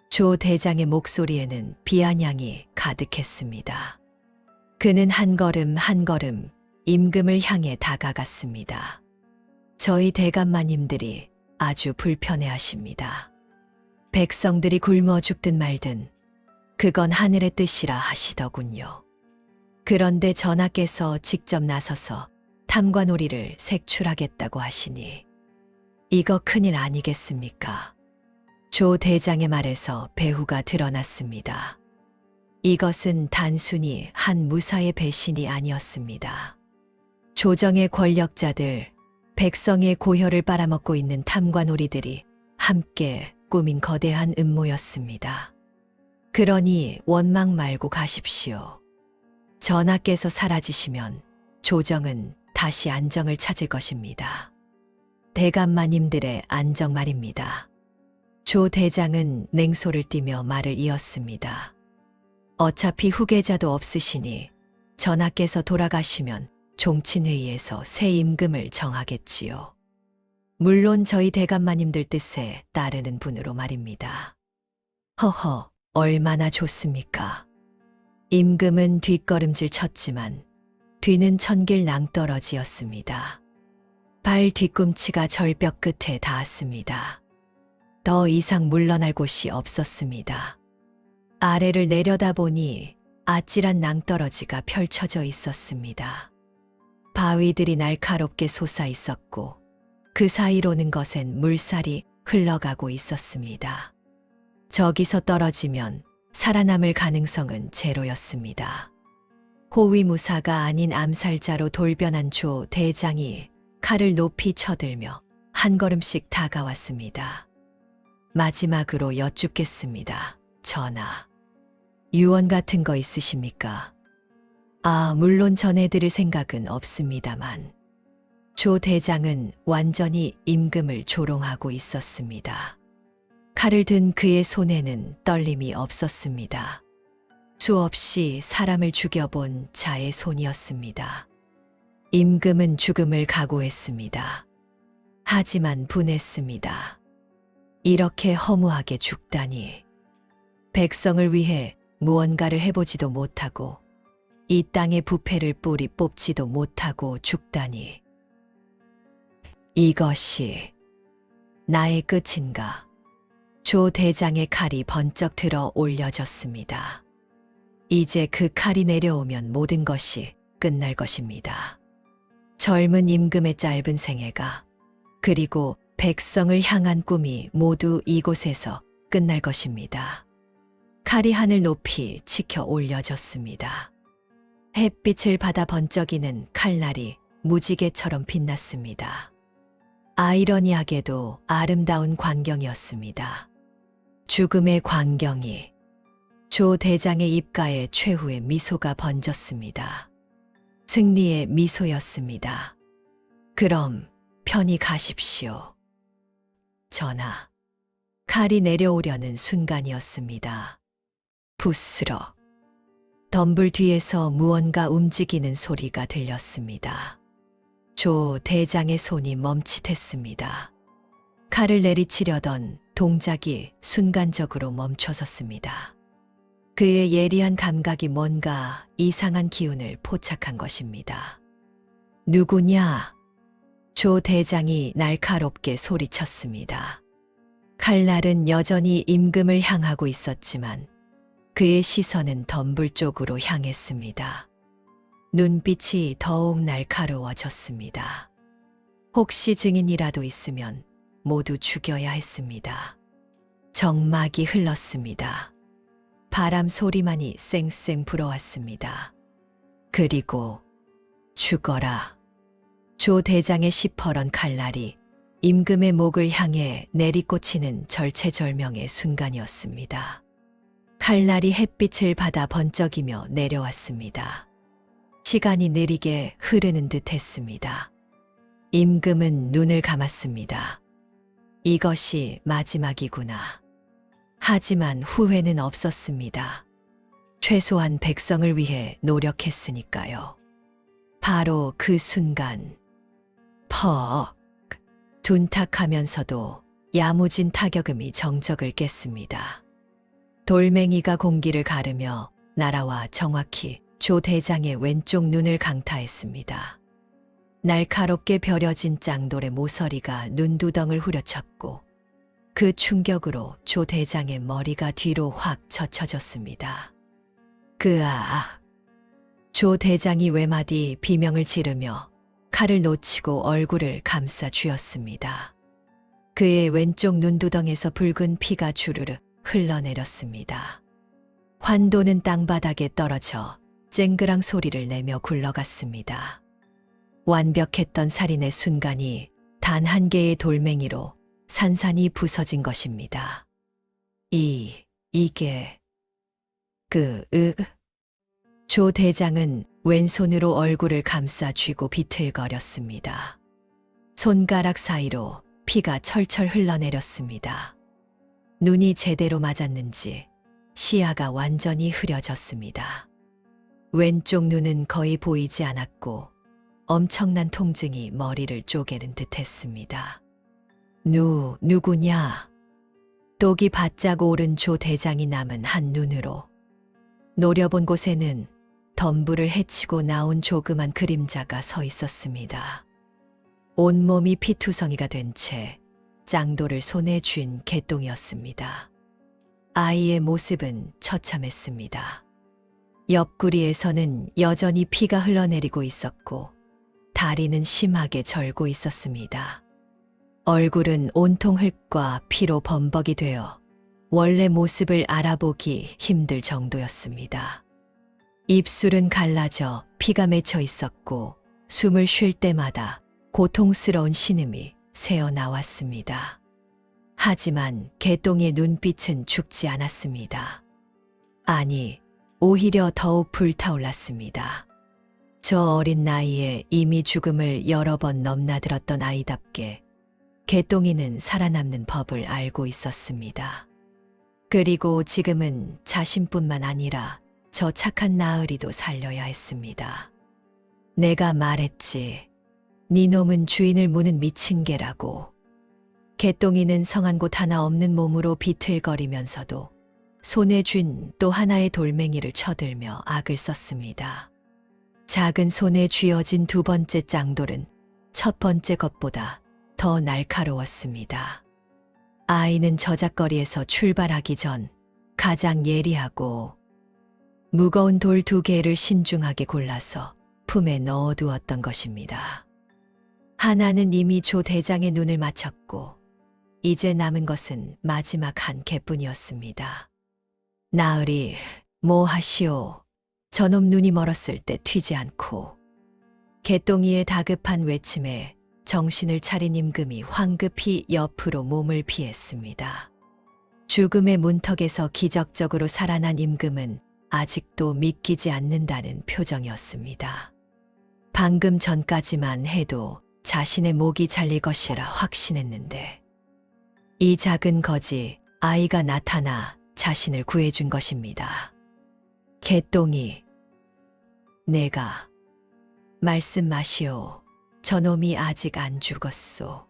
조 대장의 목소리에는 비아냥이 가득했습니다. 그는 한 걸음 한 걸음 임금을 향해 다가갔습니다. 저희 대감마님들이 아주 불편해하십니다. 백성들이 굶어 죽든 말든 그건 하늘의 뜻이라 하시더군요. 그런데 전하께서 직접 나서서 탐관오리를 색출하겠다고 하시니 이거 큰일 아니겠습니까? 조 대장의 말에서 배후가 드러났습니다. 이것은 단순히 한 무사의 배신이 아니었습니다. 조정의 권력자들, 백성의 고혈을 빨아먹고 있는 탐관오리들이 함께 꾸민 거대한 음모였습니다. 그러니 원망 말고 가십시오. 전하께서 사라지시면 조정은 다시 안정을 찾을 것입니다. 대감마님들의 안정 말입니다. 조 대장은 냉소를 띠며 말을 이었습니다. 어차피 후계자도 없으시니 전하께서 돌아가시면 종친회의에서 새 임금을 정하겠지요. 물론 저희 대감마님들 뜻에 따르는 분으로 말입니다. 허허, 얼마나 좋습니까? 임금은 뒷걸음질 쳤지만 뒤는 천길 낭떠러지였습니다. 발 뒤꿈치가 절벽 끝에 닿았습니다. 더 이상 물러날 곳이 없었습니다. 아래를 내려다보니 아찔한 낭떠러지가 펼쳐져 있었습니다. 바위들이 날카롭게 솟아 있었고 그 사이로는 것엔 물살이 흘러가고 있었습니다. 저기서 떨어지면 살아남을 가능성은 제로였습니다. 호위무사가 아닌 암살자로 돌변한 조 대장이 칼을 높이 쳐들며 한 걸음씩 다가왔습니다. 마지막으로 여쭙겠습니다. 전하, 유언 같은 거 있으십니까? 물론 전해드릴 생각은 없습니다만. 조 대장은 완전히 임금을 조롱하고 있었습니다. 칼을 든 그의 손에는 떨림이 없었습니다. 수없이 사람을 죽여본 자의 손이었습니다. 임금은 죽음을 각오했습니다. 하지만 분했습니다. 이렇게 허무하게 죽다니. 백성을 위해 무언가를 해보지도 못하고 이 땅의 부패를 뿌리 뽑지도 못하고 죽다니. 이것이 나의 끝인가? 조 대장의 칼이 번쩍 들어 올려졌습니다. 이제 그 칼이 내려오면 모든 것이 끝날 것입니다. 젊은 임금의 짧은 생애가, 그리고 백성을 향한 꿈이 모두 이곳에서 끝날 것입니다. 칼이 하늘 높이 치켜 올려졌습니다. 햇빛을 받아 번쩍이는 칼날이 무지개처럼 빛났습니다. 아이러니하게도 아름다운 광경이었습니다. 죽음의 광경이. 조 대장의 입가에 최후의 미소가 번졌습니다. 승리의 미소였습니다. 그럼 편히 가십시오. 전하. 칼이 내려오려는 순간이었습니다. 부스럭. 덤불 뒤에서 무언가 움직이는 소리가 들렸습니다. 조 대장의 손이 멈칫했습니다. 칼을 내리치려던 동작이 순간적으로 멈춰섰습니다. 그의 예리한 감각이 뭔가 이상한 기운을 포착한 것입니다. 누구냐? 조 대장이 날카롭게 소리쳤습니다. 칼날은 여전히 임금을 향하고 있었지만 그의 시선은 덤불 쪽으로 향했습니다. 눈빛이 더욱 날카로워졌습니다. 혹시 증인이라도 있으면 모두 죽여야 했습니다. 정막이 흘렀습니다. 바람 소리만이 쌩쌩 불어왔습니다. 그리고 죽어라. 조 대장의 시퍼런 칼날이 임금의 목을 향해 내리꽂히는 절체절명의 순간이었습니다. 칼날이 햇빛을 받아 번쩍이며 내려왔습니다. 시간이 느리게 흐르는 듯 했습니다. 임금은 눈을 감았습니다. 이것이 마지막이구나. 하지만 후회는 없었습니다. 최소한 백성을 위해 노력했으니까요. 바로 그 순간, 퍽! 둔탁하면서도 야무진 타격음이 정적을 깼습니다. 돌멩이가 공기를 가르며 날아와 정확히 조 대장의 왼쪽 눈을 강타했습니다. 날카롭게 벼려진 짱돌의 모서리가 눈두덩을 후려쳤고 그 충격으로 조 대장의 머리가 뒤로 확 젖혀졌습니다. 조 대장이 외마디 비명을 지르며 칼을 놓치고 얼굴을 감싸 쥐었습니다. 그의 왼쪽 눈두덩에서 붉은 피가 주르르 흘러내렸습니다. 환도는 땅바닥에 떨어져 쨍그랑 소리를 내며 굴러갔습니다. 완벽했던 살인의 순간이 단 한 개의 돌멩이로 산산이 부서진 것입니다. 조 대장은 왼손으로 얼굴을 감싸 쥐고 비틀거렸습니다. 손가락 사이로 피가 철철 흘러내렸습니다. 눈이 제대로 맞았는지 시야가 완전히 흐려졌습니다. 왼쪽 눈은 거의 보이지 않았고 엄청난 통증이 머리를 쪼개는 듯 했습니다. 누구냐? 똑이 바짝 오른 조 대장이 남은 한 눈으로 노려본 곳에는 덤불을 헤치고 나온 조그만 그림자가 서 있었습니다. 온몸이 피투성이가 된 채 짱돌을 손에 쥔 개똥이었습니다. 아이의 모습은 처참했습니다. 옆구리에서는 여전히 피가 흘러내리고 있었고 다리는 심하게 절고 있었습니다. 얼굴은 온통 흙과 피로 범벅이 되어 원래 모습을 알아보기 힘들 정도였습니다. 입술은 갈라져 피가 맺혀 있었고 숨을 쉴 때마다 고통스러운 신음이 새어 나왔습니다. 하지만 개똥의 눈빛은 죽지 않았습니다. 아니, 오히려 더욱 불타올랐습니다. 저 어린 나이에 이미 죽음을 여러 번 넘나들었던 아이답게 개똥이는 살아남는 법을 알고 있었습니다. 그리고 지금은 자신뿐만 아니라 저 착한 나으리도 살려야 했습니다. 내가 말했지. 네 놈은 주인을 무는 미친 개라고. 개똥이는 성한 곳 하나 없는 몸으로 비틀거리면서도 손에 쥔 또 하나의 돌멩이를 쳐들며 악을 썼습니다. 작은 손에 쥐어진 두 번째 짱돌은 첫 번째 것보다 더 날카로웠습니다. 아이는 저작거리에서 출발하기 전 가장 예리하고 무거운 돌 두 개를 신중하게 골라서 품에 넣어두었던 것입니다. 하나는 이미 조 대장의 눈을 맞췄고 이제 남은 것은 마지막 한 개뿐이었습니다. 나으리, 뭐 하시오. 저놈 눈이 멀었을 때 튀지 않고. 개똥이의 다급한 외침에 정신을 차린 임금이 황급히 옆으로 몸을 피했습니다. 죽음의 문턱에서 기적적으로 살아난 임금은 아직도 믿기지 않는다는 표정이었습니다. 방금 전까지만 해도 자신의 목이 잘릴 것이라 확신했는데 이 작은 거지 아이가 나타나 자신을 구해준 것입니다. 개똥이, 내가 말씀 마시오. 저놈이 아직 안 죽었소.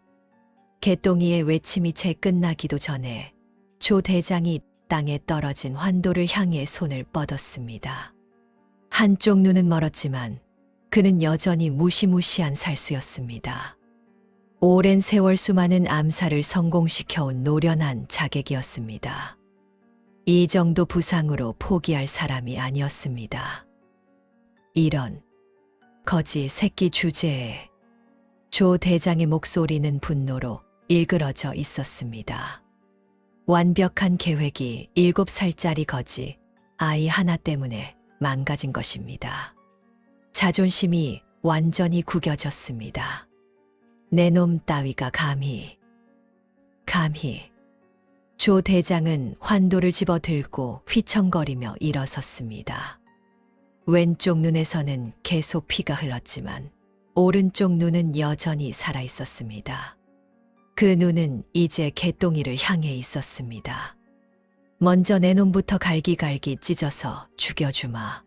개똥이의 외침이 채 끝나기도 전에 조 대장이 땅에 떨어진 환도를 향해 손을 뻗었습니다. 한쪽 눈은 멀었지만 그는 여전히 무시무시한 살수였습니다. 오랜 세월 수많은 암살을 성공시켜온 노련한 자객이었습니다. 이 정도 부상으로 포기할 사람이 아니었습니다. 이런 거지 새끼 주제에 조 대장의 목소리는 분노로 일그러져 있었습니다. 완벽한 계획이 7살짜리 거지 아이 하나 때문에 망가진 것입니다. 자존심이 완전히 구겨졌습니다. 내 놈 따위가 감히. 조 대장은 환도를 집어들고 휘청거리며 일어섰습니다. 왼쪽 눈에서는 계속 피가 흘렀지만 오른쪽 눈은 여전히 살아있었습니다. 그 눈은 이제 개똥이를 향해 있었습니다. 먼저 내 놈부터 갈기갈기 찢어서 죽여주마.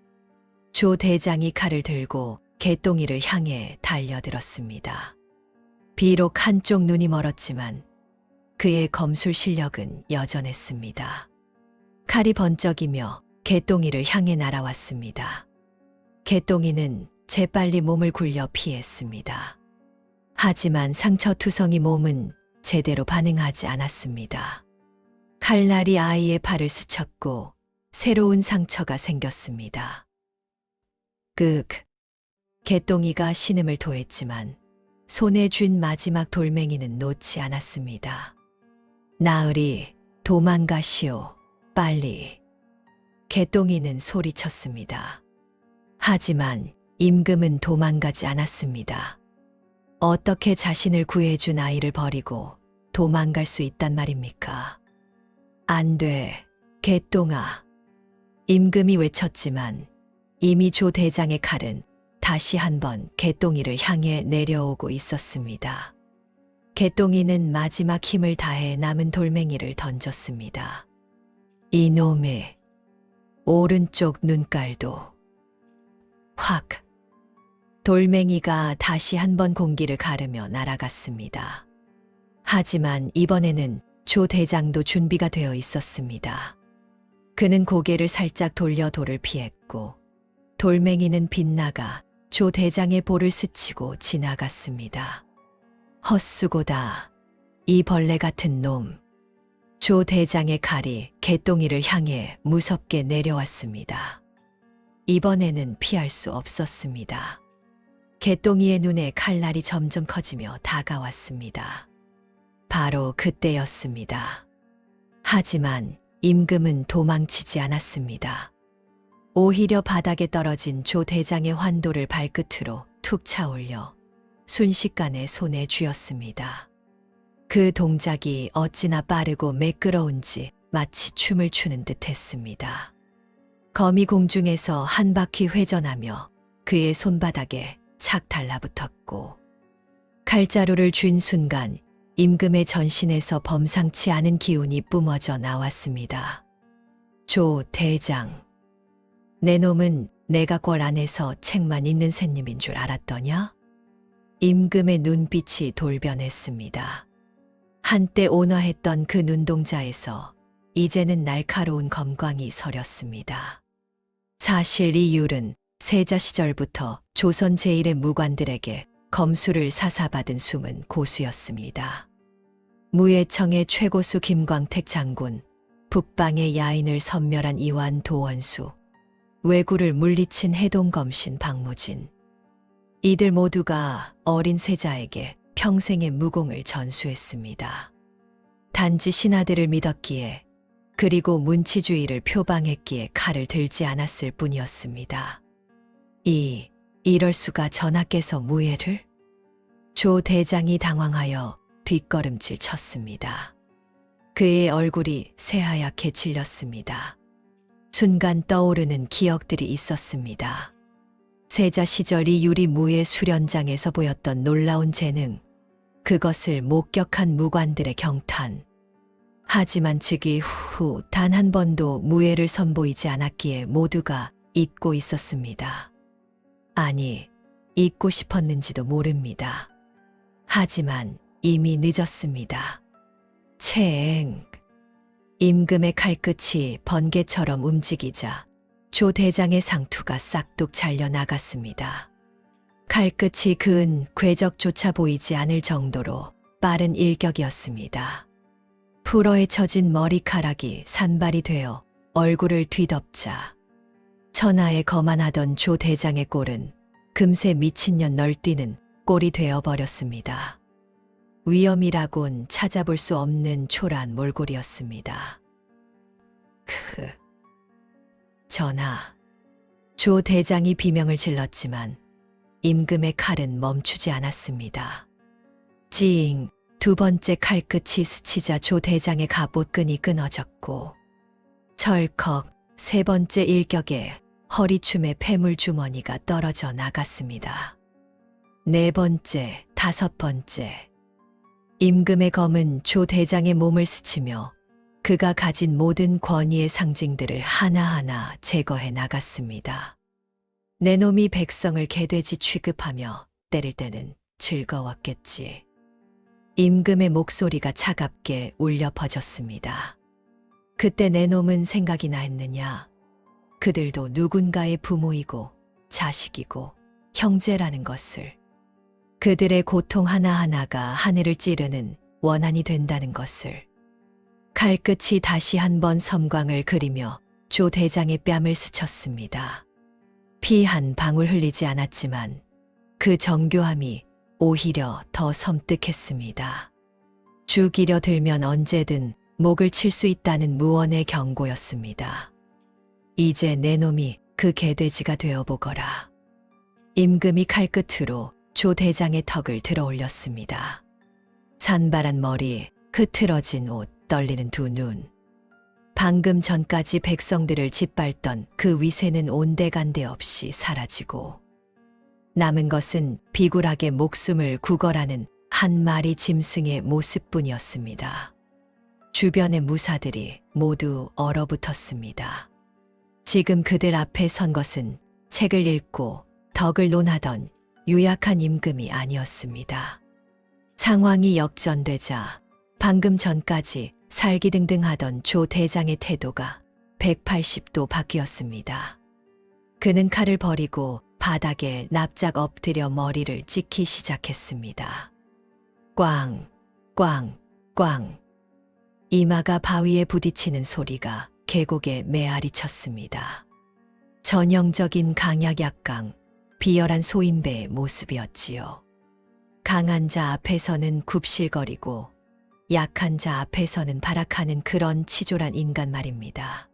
조 대장이 칼을 들고 개똥이를 향해 달려들었습니다. 비록 한쪽 눈이 멀었지만 그의 검술 실력은 여전했습니다. 칼이 번쩍이며 개똥이를 향해 날아왔습니다. 개똥이는 재빨리 몸을 굴려 피했습니다. 하지만 상처투성이 몸은 제대로 반응하지 않았습니다. 칼날이 아이의 팔을 스쳤고 새로운 상처가 생겼습니다. 개똥이가 신음을 토했지만 손에 쥔 마지막 돌멩이는 놓지 않았습니다. 나으리, 도망가시오. 빨리. 개똥이는 소리쳤습니다. 하지만 임금은 도망가지 않았습니다. 어떻게 자신을 구해준 아이를 버리고 도망갈 수 있단 말입니까? 안 돼, 개똥아. 임금이 외쳤지만 이미 조 대장의 칼은 다시 한번 개똥이를 향해 내려오고 있었습니다. 개똥이는 마지막 힘을 다해 남은 돌멩이를 던졌습니다. 이놈의 오른쪽 눈깔도 확! 돌멩이가 다시 한번 공기를 가르며 날아갔습니다. 하지만 이번에는 조 대장도 준비가 되어 있었습니다. 그는 고개를 살짝 돌려 돌을 피했고 돌멩이는 빗나가 조 대장의 볼을 스치고 지나갔습니다. 헛수고다. 이 벌레 같은 놈. 조 대장의 칼이 개똥이를 향해 무섭게 내려왔습니다. 이번에는 피할 수 없었습니다. 개똥이의 눈에 칼날이 점점 커지며 다가왔습니다. 바로 그때였습니다. 하지만 임금은 도망치지 않았습니다. 오히려 바닥에 떨어진 조 대장의 환도를 발끝으로 툭 차올려 순식간에 손에 쥐었습니다. 그 동작이 어찌나 빠르고 매끄러운지 마치 춤을 추는 듯 했습니다. 검이 공중에서 한 바퀴 회전하며 그의 손바닥에 착 달라붙었고 칼자루를 쥔 순간 임금의 전신에서 범상치 않은 기운이 뿜어져 나왔습니다. 조 대장, 내 놈은 내가 꼴 안에서 책만 있는 새님인 줄 알았더냐? 임금의 눈빛이 돌변했습니다. 한때 온화했던 그 눈동자에서 이제는 날카로운 검광이 서렸습니다. 사실 이 율은 세자 시절부터 조선 제1의 무관들에게 검수를 사사받은 숨은 고수였습니다. 무예청의 최고수 김광택 장군, 북방의 야인을 섬멸한 이완 도원수, 왜구를 물리친 해동검신 박무진. 이들 모두가 어린 세자에게 평생의 무공을 전수했습니다. 단지 신하들을 믿었기에 그리고 문치주의를 표방했기에 칼을 들지 않았을 뿐이었습니다. 이럴 수가 전하께서 무예를? 조 대장이 당황하여 뒷걸음질 쳤습니다. 그의 얼굴이 새하얗게 질렸습니다. 순간 떠오르는 기억들이 있었습니다. 세자 시절 이 유리 무예 수련장에서 보였던 놀라운 재능, 그것을 목격한 무관들의 경탄. 하지만 즉위 후 단 한 번도 무예를 선보이지 않았기에 모두가 잊고 있었습니다. 아니, 잊고 싶었는지도 모릅니다. 하지만 이미 늦었습니다. 체엥. 임금의 칼끝이 번개처럼 움직이자 조 대장의 상투가 싹둑 잘려나갔습니다. 칼끝이 그은 궤적조차 보이지 않을 정도로 빠른 일격이었습니다. 풀어헤쳐진 머리카락이 산발이 되어 얼굴을 뒤덮자 천하에 거만하던 조 대장의 꼴은 금세 미친년 널뛰는 꼴이 되어버렸습니다. 위험이라곤 찾아볼 수 없는 초라한 몰골이었습니다. 전하, 조 대장이 비명을 질렀지만 임금의 칼은 멈추지 않았습니다. 징, 두 번째 칼끝이 스치자 조 대장의 갑옷끈이 끊어졌고 철컥, 세 번째 일격에 허리춤에 폐물주머니가 떨어져 나갔습니다. 네 번째, 다섯 번째. 임금의 검은 조 대장의 몸을 스치며 그가 가진 모든 권위의 상징들을 하나하나 제거해 나갔습니다. 내 놈이 백성을 개돼지 취급하며 때릴 때는 즐거웠겠지. 임금의 목소리가 차갑게 울려 퍼졌습니다. 그때 내 놈은 생각이나 했느냐. 그들도 누군가의 부모이고 자식이고 형제라는 것을. 그들의 고통 하나하나가 하늘을 찌르는 원한이 된다는 것을. 칼끝이 다시 한번 섬광을 그리며 조 대장의 뺨을 스쳤습니다. 피 한 방울 흘리지 않았지만 그 정교함이 오히려 더 섬뜩했습니다. 죽이려 들면 언제든 목을 칠 수 있다는 무언의 경고였습니다. 이제 내 놈이 그 개돼지가 되어보거라. 임금이 칼끝으로 조 대장의 턱을 들어 올렸습니다. 산발한 머리, 흐트러진 옷, 떨리는 두 눈. 방금 전까지 백성들을 짓밟던 그 위세는 온데간데 없이 사라지고 남은 것은 비굴하게 목숨을 구걸하는 한 마리 짐승의 모습뿐이었습니다. 주변의 무사들이 모두 얼어붙었습니다. 지금 그들 앞에 선 것은 책을 읽고 덕을 논하던 유약한 임금이 아니었습니다. 상황이 역전되자 방금 전까지 살기등등하던 조 대장의 태도가 180도 바뀌었습니다. 그는 칼을 버리고 바닥에 납작 엎드려 머리를 찍기 시작했습니다. 꽝, 꽝, 꽝. 이마가 바위에 부딪히는 소리가 계곡에 메아리 쳤습니다. 전형적인 강약약강, 비열한 소인배의 모습이었지요. 강한 자 앞에서는 굽실거리고 약한 자 앞에서는 발악하는 그런 치졸한 인간 말입니다.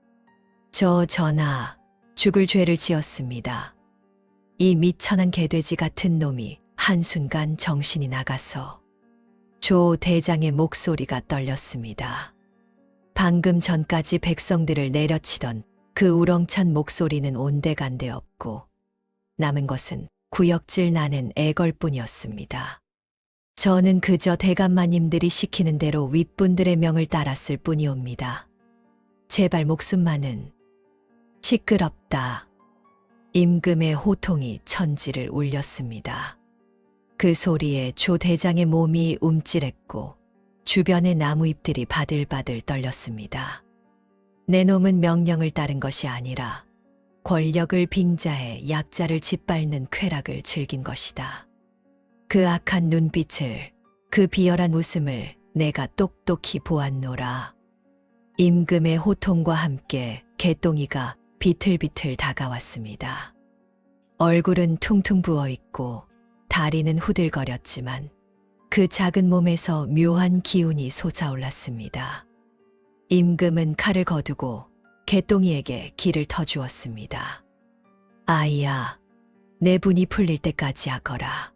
저 전하, 죽을 죄를 지었습니다. 이 미천한 개돼지 같은 놈이 한순간 정신이 나가서 조 대장의 목소리가 떨렸습니다. 방금 전까지 백성들을 내려치던 그 우렁찬 목소리는 온데간데 없고 남은 것은 구역질 나는 애걸뿐이었습니다. 저는 그저 대감마님들이 시키는 대로 윗분들의 명을 따랐을 뿐이옵니다. 제발 목숨만은. 시끄럽다. 임금의 호통이 천지를 울렸습니다. 그 소리에 조 대장의 몸이 움찔했고 주변의 나무잎들이 바들바들 떨렸습니다. 내 놈은 명령을 따른 것이 아니라 권력을 빙자해 약자를 짓밟는 쾌락을 즐긴 것이다. 그 악한 눈빛을, 그 비열한 웃음을 내가 똑똑히 보았노라. 임금의 호통과 함께 개똥이가 비틀비틀 다가왔습니다. 얼굴은 퉁퉁 부어있고 다리는 후들거렸지만 그 작은 몸에서 묘한 기운이 솟아올랐습니다. 임금은 칼을 거두고 개똥이에게 길을 터주었습니다. 아이야, 내 분이 풀릴 때까지 하거라.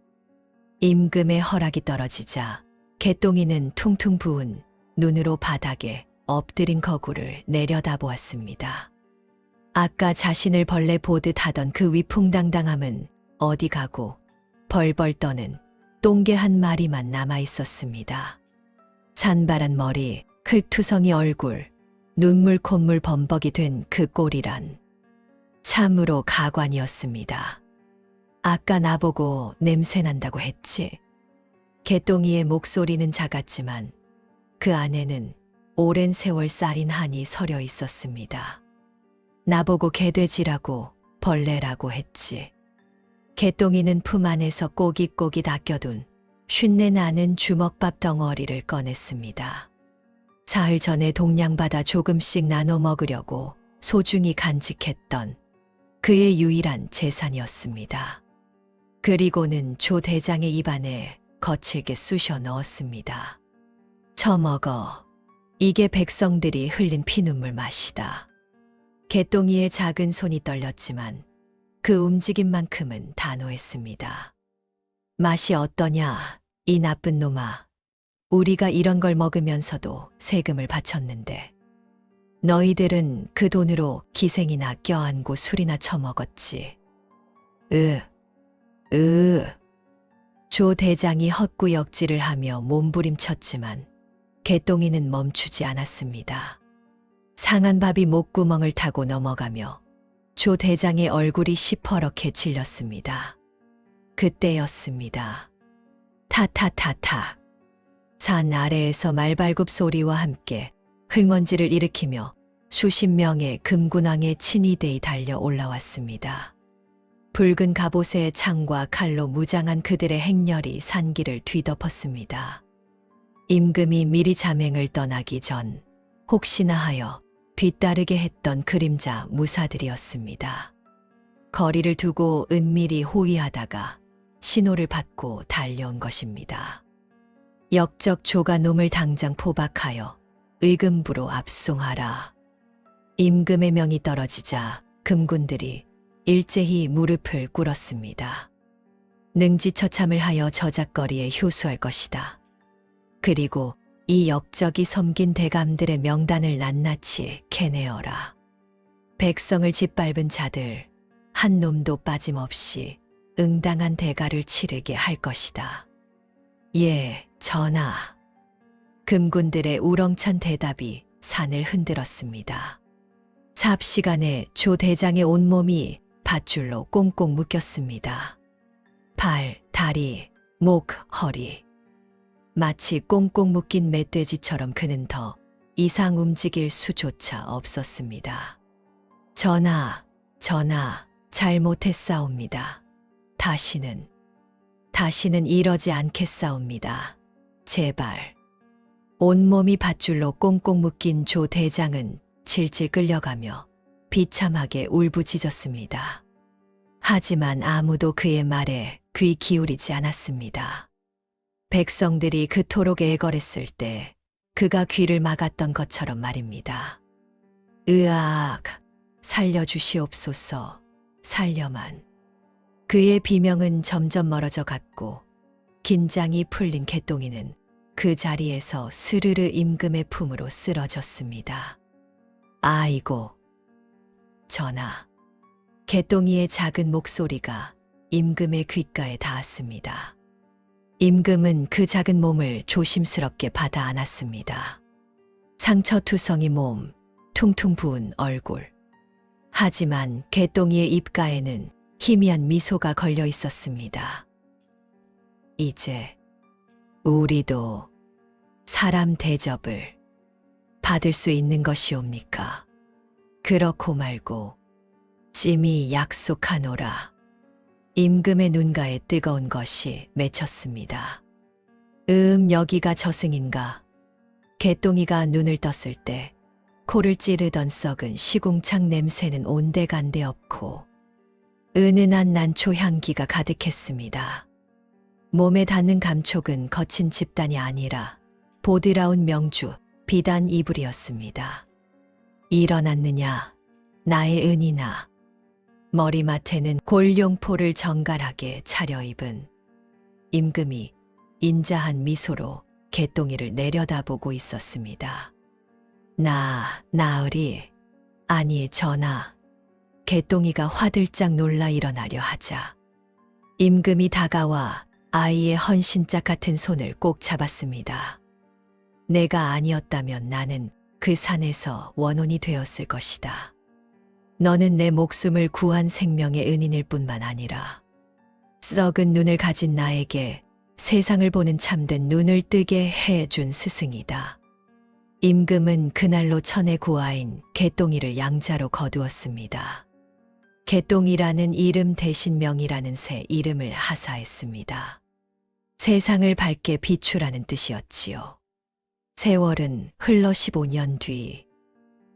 임금의 허락이 떨어지자 개똥이는 퉁퉁 부은 눈으로 바닥에 엎드린 거구를 내려다보았습니다. 아까 자신을 벌레 보듯 하던 그 위풍당당함은 어디 가고 벌벌 떠는 똥개 한 마리만 남아 있었습니다. 산발한 머리, 흙투성이 얼굴, 눈물 콧물 범벅이 된 그 꼴이란 참으로 가관이었습니다. 아까 나보고 냄새난다고 했지. 개똥이의 목소리는 작았지만 그 안에는 오랜 세월 쌀인 한이 서려 있었습니다. 나보고 개돼지라고 벌레라고 했지. 개똥이는 품 안에서 꼬깃꼬깃 아껴둔 쉰내 나는 주먹밥 덩어리를 꺼냈습니다. 사흘 전에 동량받아 조금씩 나눠 먹으려고 소중히 간직했던 그의 유일한 재산이었습니다. 그리고는 조 대장의 입안에 거칠게 쑤셔 넣었습니다. 처먹어. 이게 백성들이 흘린 피눈물 맛이다. 개똥이의 작은 손이 떨렸지만 그 움직임만큼은 단호했습니다. 맛이 어떠냐, 이 나쁜 놈아. 우리가 이런 걸 먹으면서도 세금을 바쳤는데 너희들은 그 돈으로 기생이나 껴안고 술이나 처먹었지. 조 대장이 헛구역질을 하며 몸부림쳤지만 개똥이는 멈추지 않았습니다. 상한 밥이 목구멍을 타고 넘어가며 조 대장의 얼굴이 시퍼렇게 질렸습니다. 그때였습니다. 타타타타. 산 아래에서 말발굽 소리와 함께 흙먼지를 일으키며 수십 명의 금군왕의 친위대이 달려 올라왔습니다. 붉은 갑옷에 창과 칼로 무장한 그들의 행렬이 산길을 뒤덮었습니다. 임금이 미리 잠행을 떠나기 전 혹시나 하여 뒤따르게 했던 그림자 무사들이었습니다. 거리를 두고 은밀히 호위하다가 신호를 받고 달려온 것입니다. 역적 조가 놈을 당장 포박하여 의금부로 압송하라. 임금의 명이 떨어지자 금군들이 일제히 무릎을 꿇었습니다. 능지처참을 하여 저작거리에 효수할 것이다. 그리고 이 역적이 섬긴 대감들의 명단을 낱낱이 캐내어라. 백성을 짓밟은 자들 한 놈도 빠짐없이 응당한 대가를 치르게 할 것이다. 예, 전하. 금군들의 우렁찬 대답이 산을 흔들었습니다. 삽시간에 조 대장의 온몸이 밧줄로 꽁꽁 묶였습니다. 발, 다리, 목, 허리. 마치 꽁꽁 묶인 멧돼지처럼 그는 더 이상 움직일 수조차 없었습니다. 전하, 잘못했사옵니다. 다시는 이러지 않겠사옵니다. 제발. 온몸이 밧줄로 꽁꽁 묶인 조 대장은 질질 끌려가며 비참하게 울부짖었습니다. 하지만 아무도 그의 말에 귀 기울이지 않았습니다. 백성들이 그토록 애걸했을 때 그가 귀를 막았던 것처럼 말입니다. 으악, 살려주시옵소서, 살려만. 그의 비명은 점점 멀어져 갔고 긴장이 풀린 개똥이는 그 자리에서 스르르 임금의 품으로 쓰러졌습니다. 아이고, 전하. 개똥이의 작은 목소리가 임금의 귓가에 닿았습니다. 임금은 그 작은 몸을 조심스럽게 받아 안았습니다. 상처투성이 몸, 퉁퉁 부은 얼굴. 하지만 개똥이의 입가에는 희미한 미소가 걸려 있었습니다. 이제 우리도 사람 대접을 받을 수 있는 것이옵니까? 그렇고 말고 찜이 약속하노라. 임금의 눈가에 뜨거운 것이 맺혔습니다. 여기가 저승인가? 개똥이가 눈을 떴을 때 코를 찌르던 썩은 시궁창 냄새는 온데간데 없고 은은한 난초 향기가 가득했습니다. 몸에 닿는 감촉은 거친 집단이 아니라 보드라운 명주, 비단 이불이었습니다. 일어났느냐, 나의 은이나. 머리맡에는 골룡포를 정갈하게 차려입은 임금이 인자한 미소로 개똥이를 내려다보고 있었습니다. 나으리, 아니 전하. 개똥이가 화들짝 놀라 일어나려 하자 임금이 다가와 아이의 헌신짝 같은 손을 꼭 잡았습니다. 내가 아니었다면 나는 그 산에서 원혼이 되었을 것이다. 너는 내 목숨을 구한 생명의 은인일 뿐만 아니라 썩은 눈을 가진 나에게 세상을 보는 참된 눈을 뜨게 해준 스승이다. 임금은 그날로 천의 고아인 개똥이를 양자로 거두었습니다. 개똥이라는 이름 대신 명이라는 새 이름을 하사했습니다. 세상을 밝게 비추라는 뜻이었지요. 세월은 흘러 15년 뒤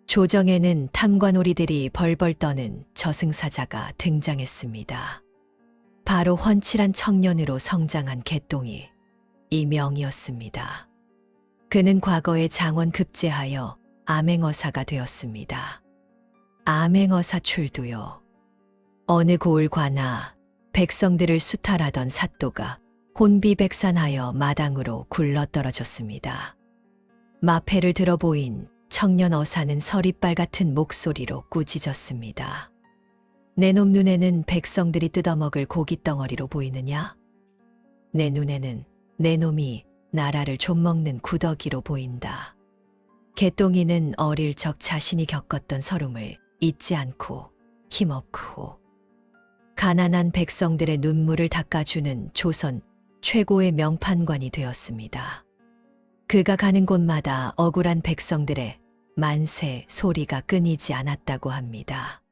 조정에는 탐관오리들이 벌벌 떠는 저승사자가 등장했습니다. 바로 훤칠한 청년으로 성장한 개똥이 이 명이었습니다. 그는 과거에 장원 급제하여 암행어사가 되었습니다. 암행어사 출두요. 어느 고을 관아 백성들을 수탈하던 사또가 혼비백산하여 마당으로 굴러떨어졌습니다. 마패를 들어 보인 청년 어사는 서리빨 같은 목소리로 꾸짖었습니다. 내 놈 눈에는 백성들이 뜯어먹을 고깃덩어리로 보이느냐? 내 눈에는 내 놈이 나라를 좀먹는 구더기로 보인다. 개똥이는 어릴 적 자신이 겪었던 서름을 잊지 않고 힘없고 가난한 백성들의 눈물을 닦아주는 조선 최고의 명판관이 되었습니다. 그가 가는 곳마다 억울한 백성들의 만세 소리가 끊이지 않았다고 합니다.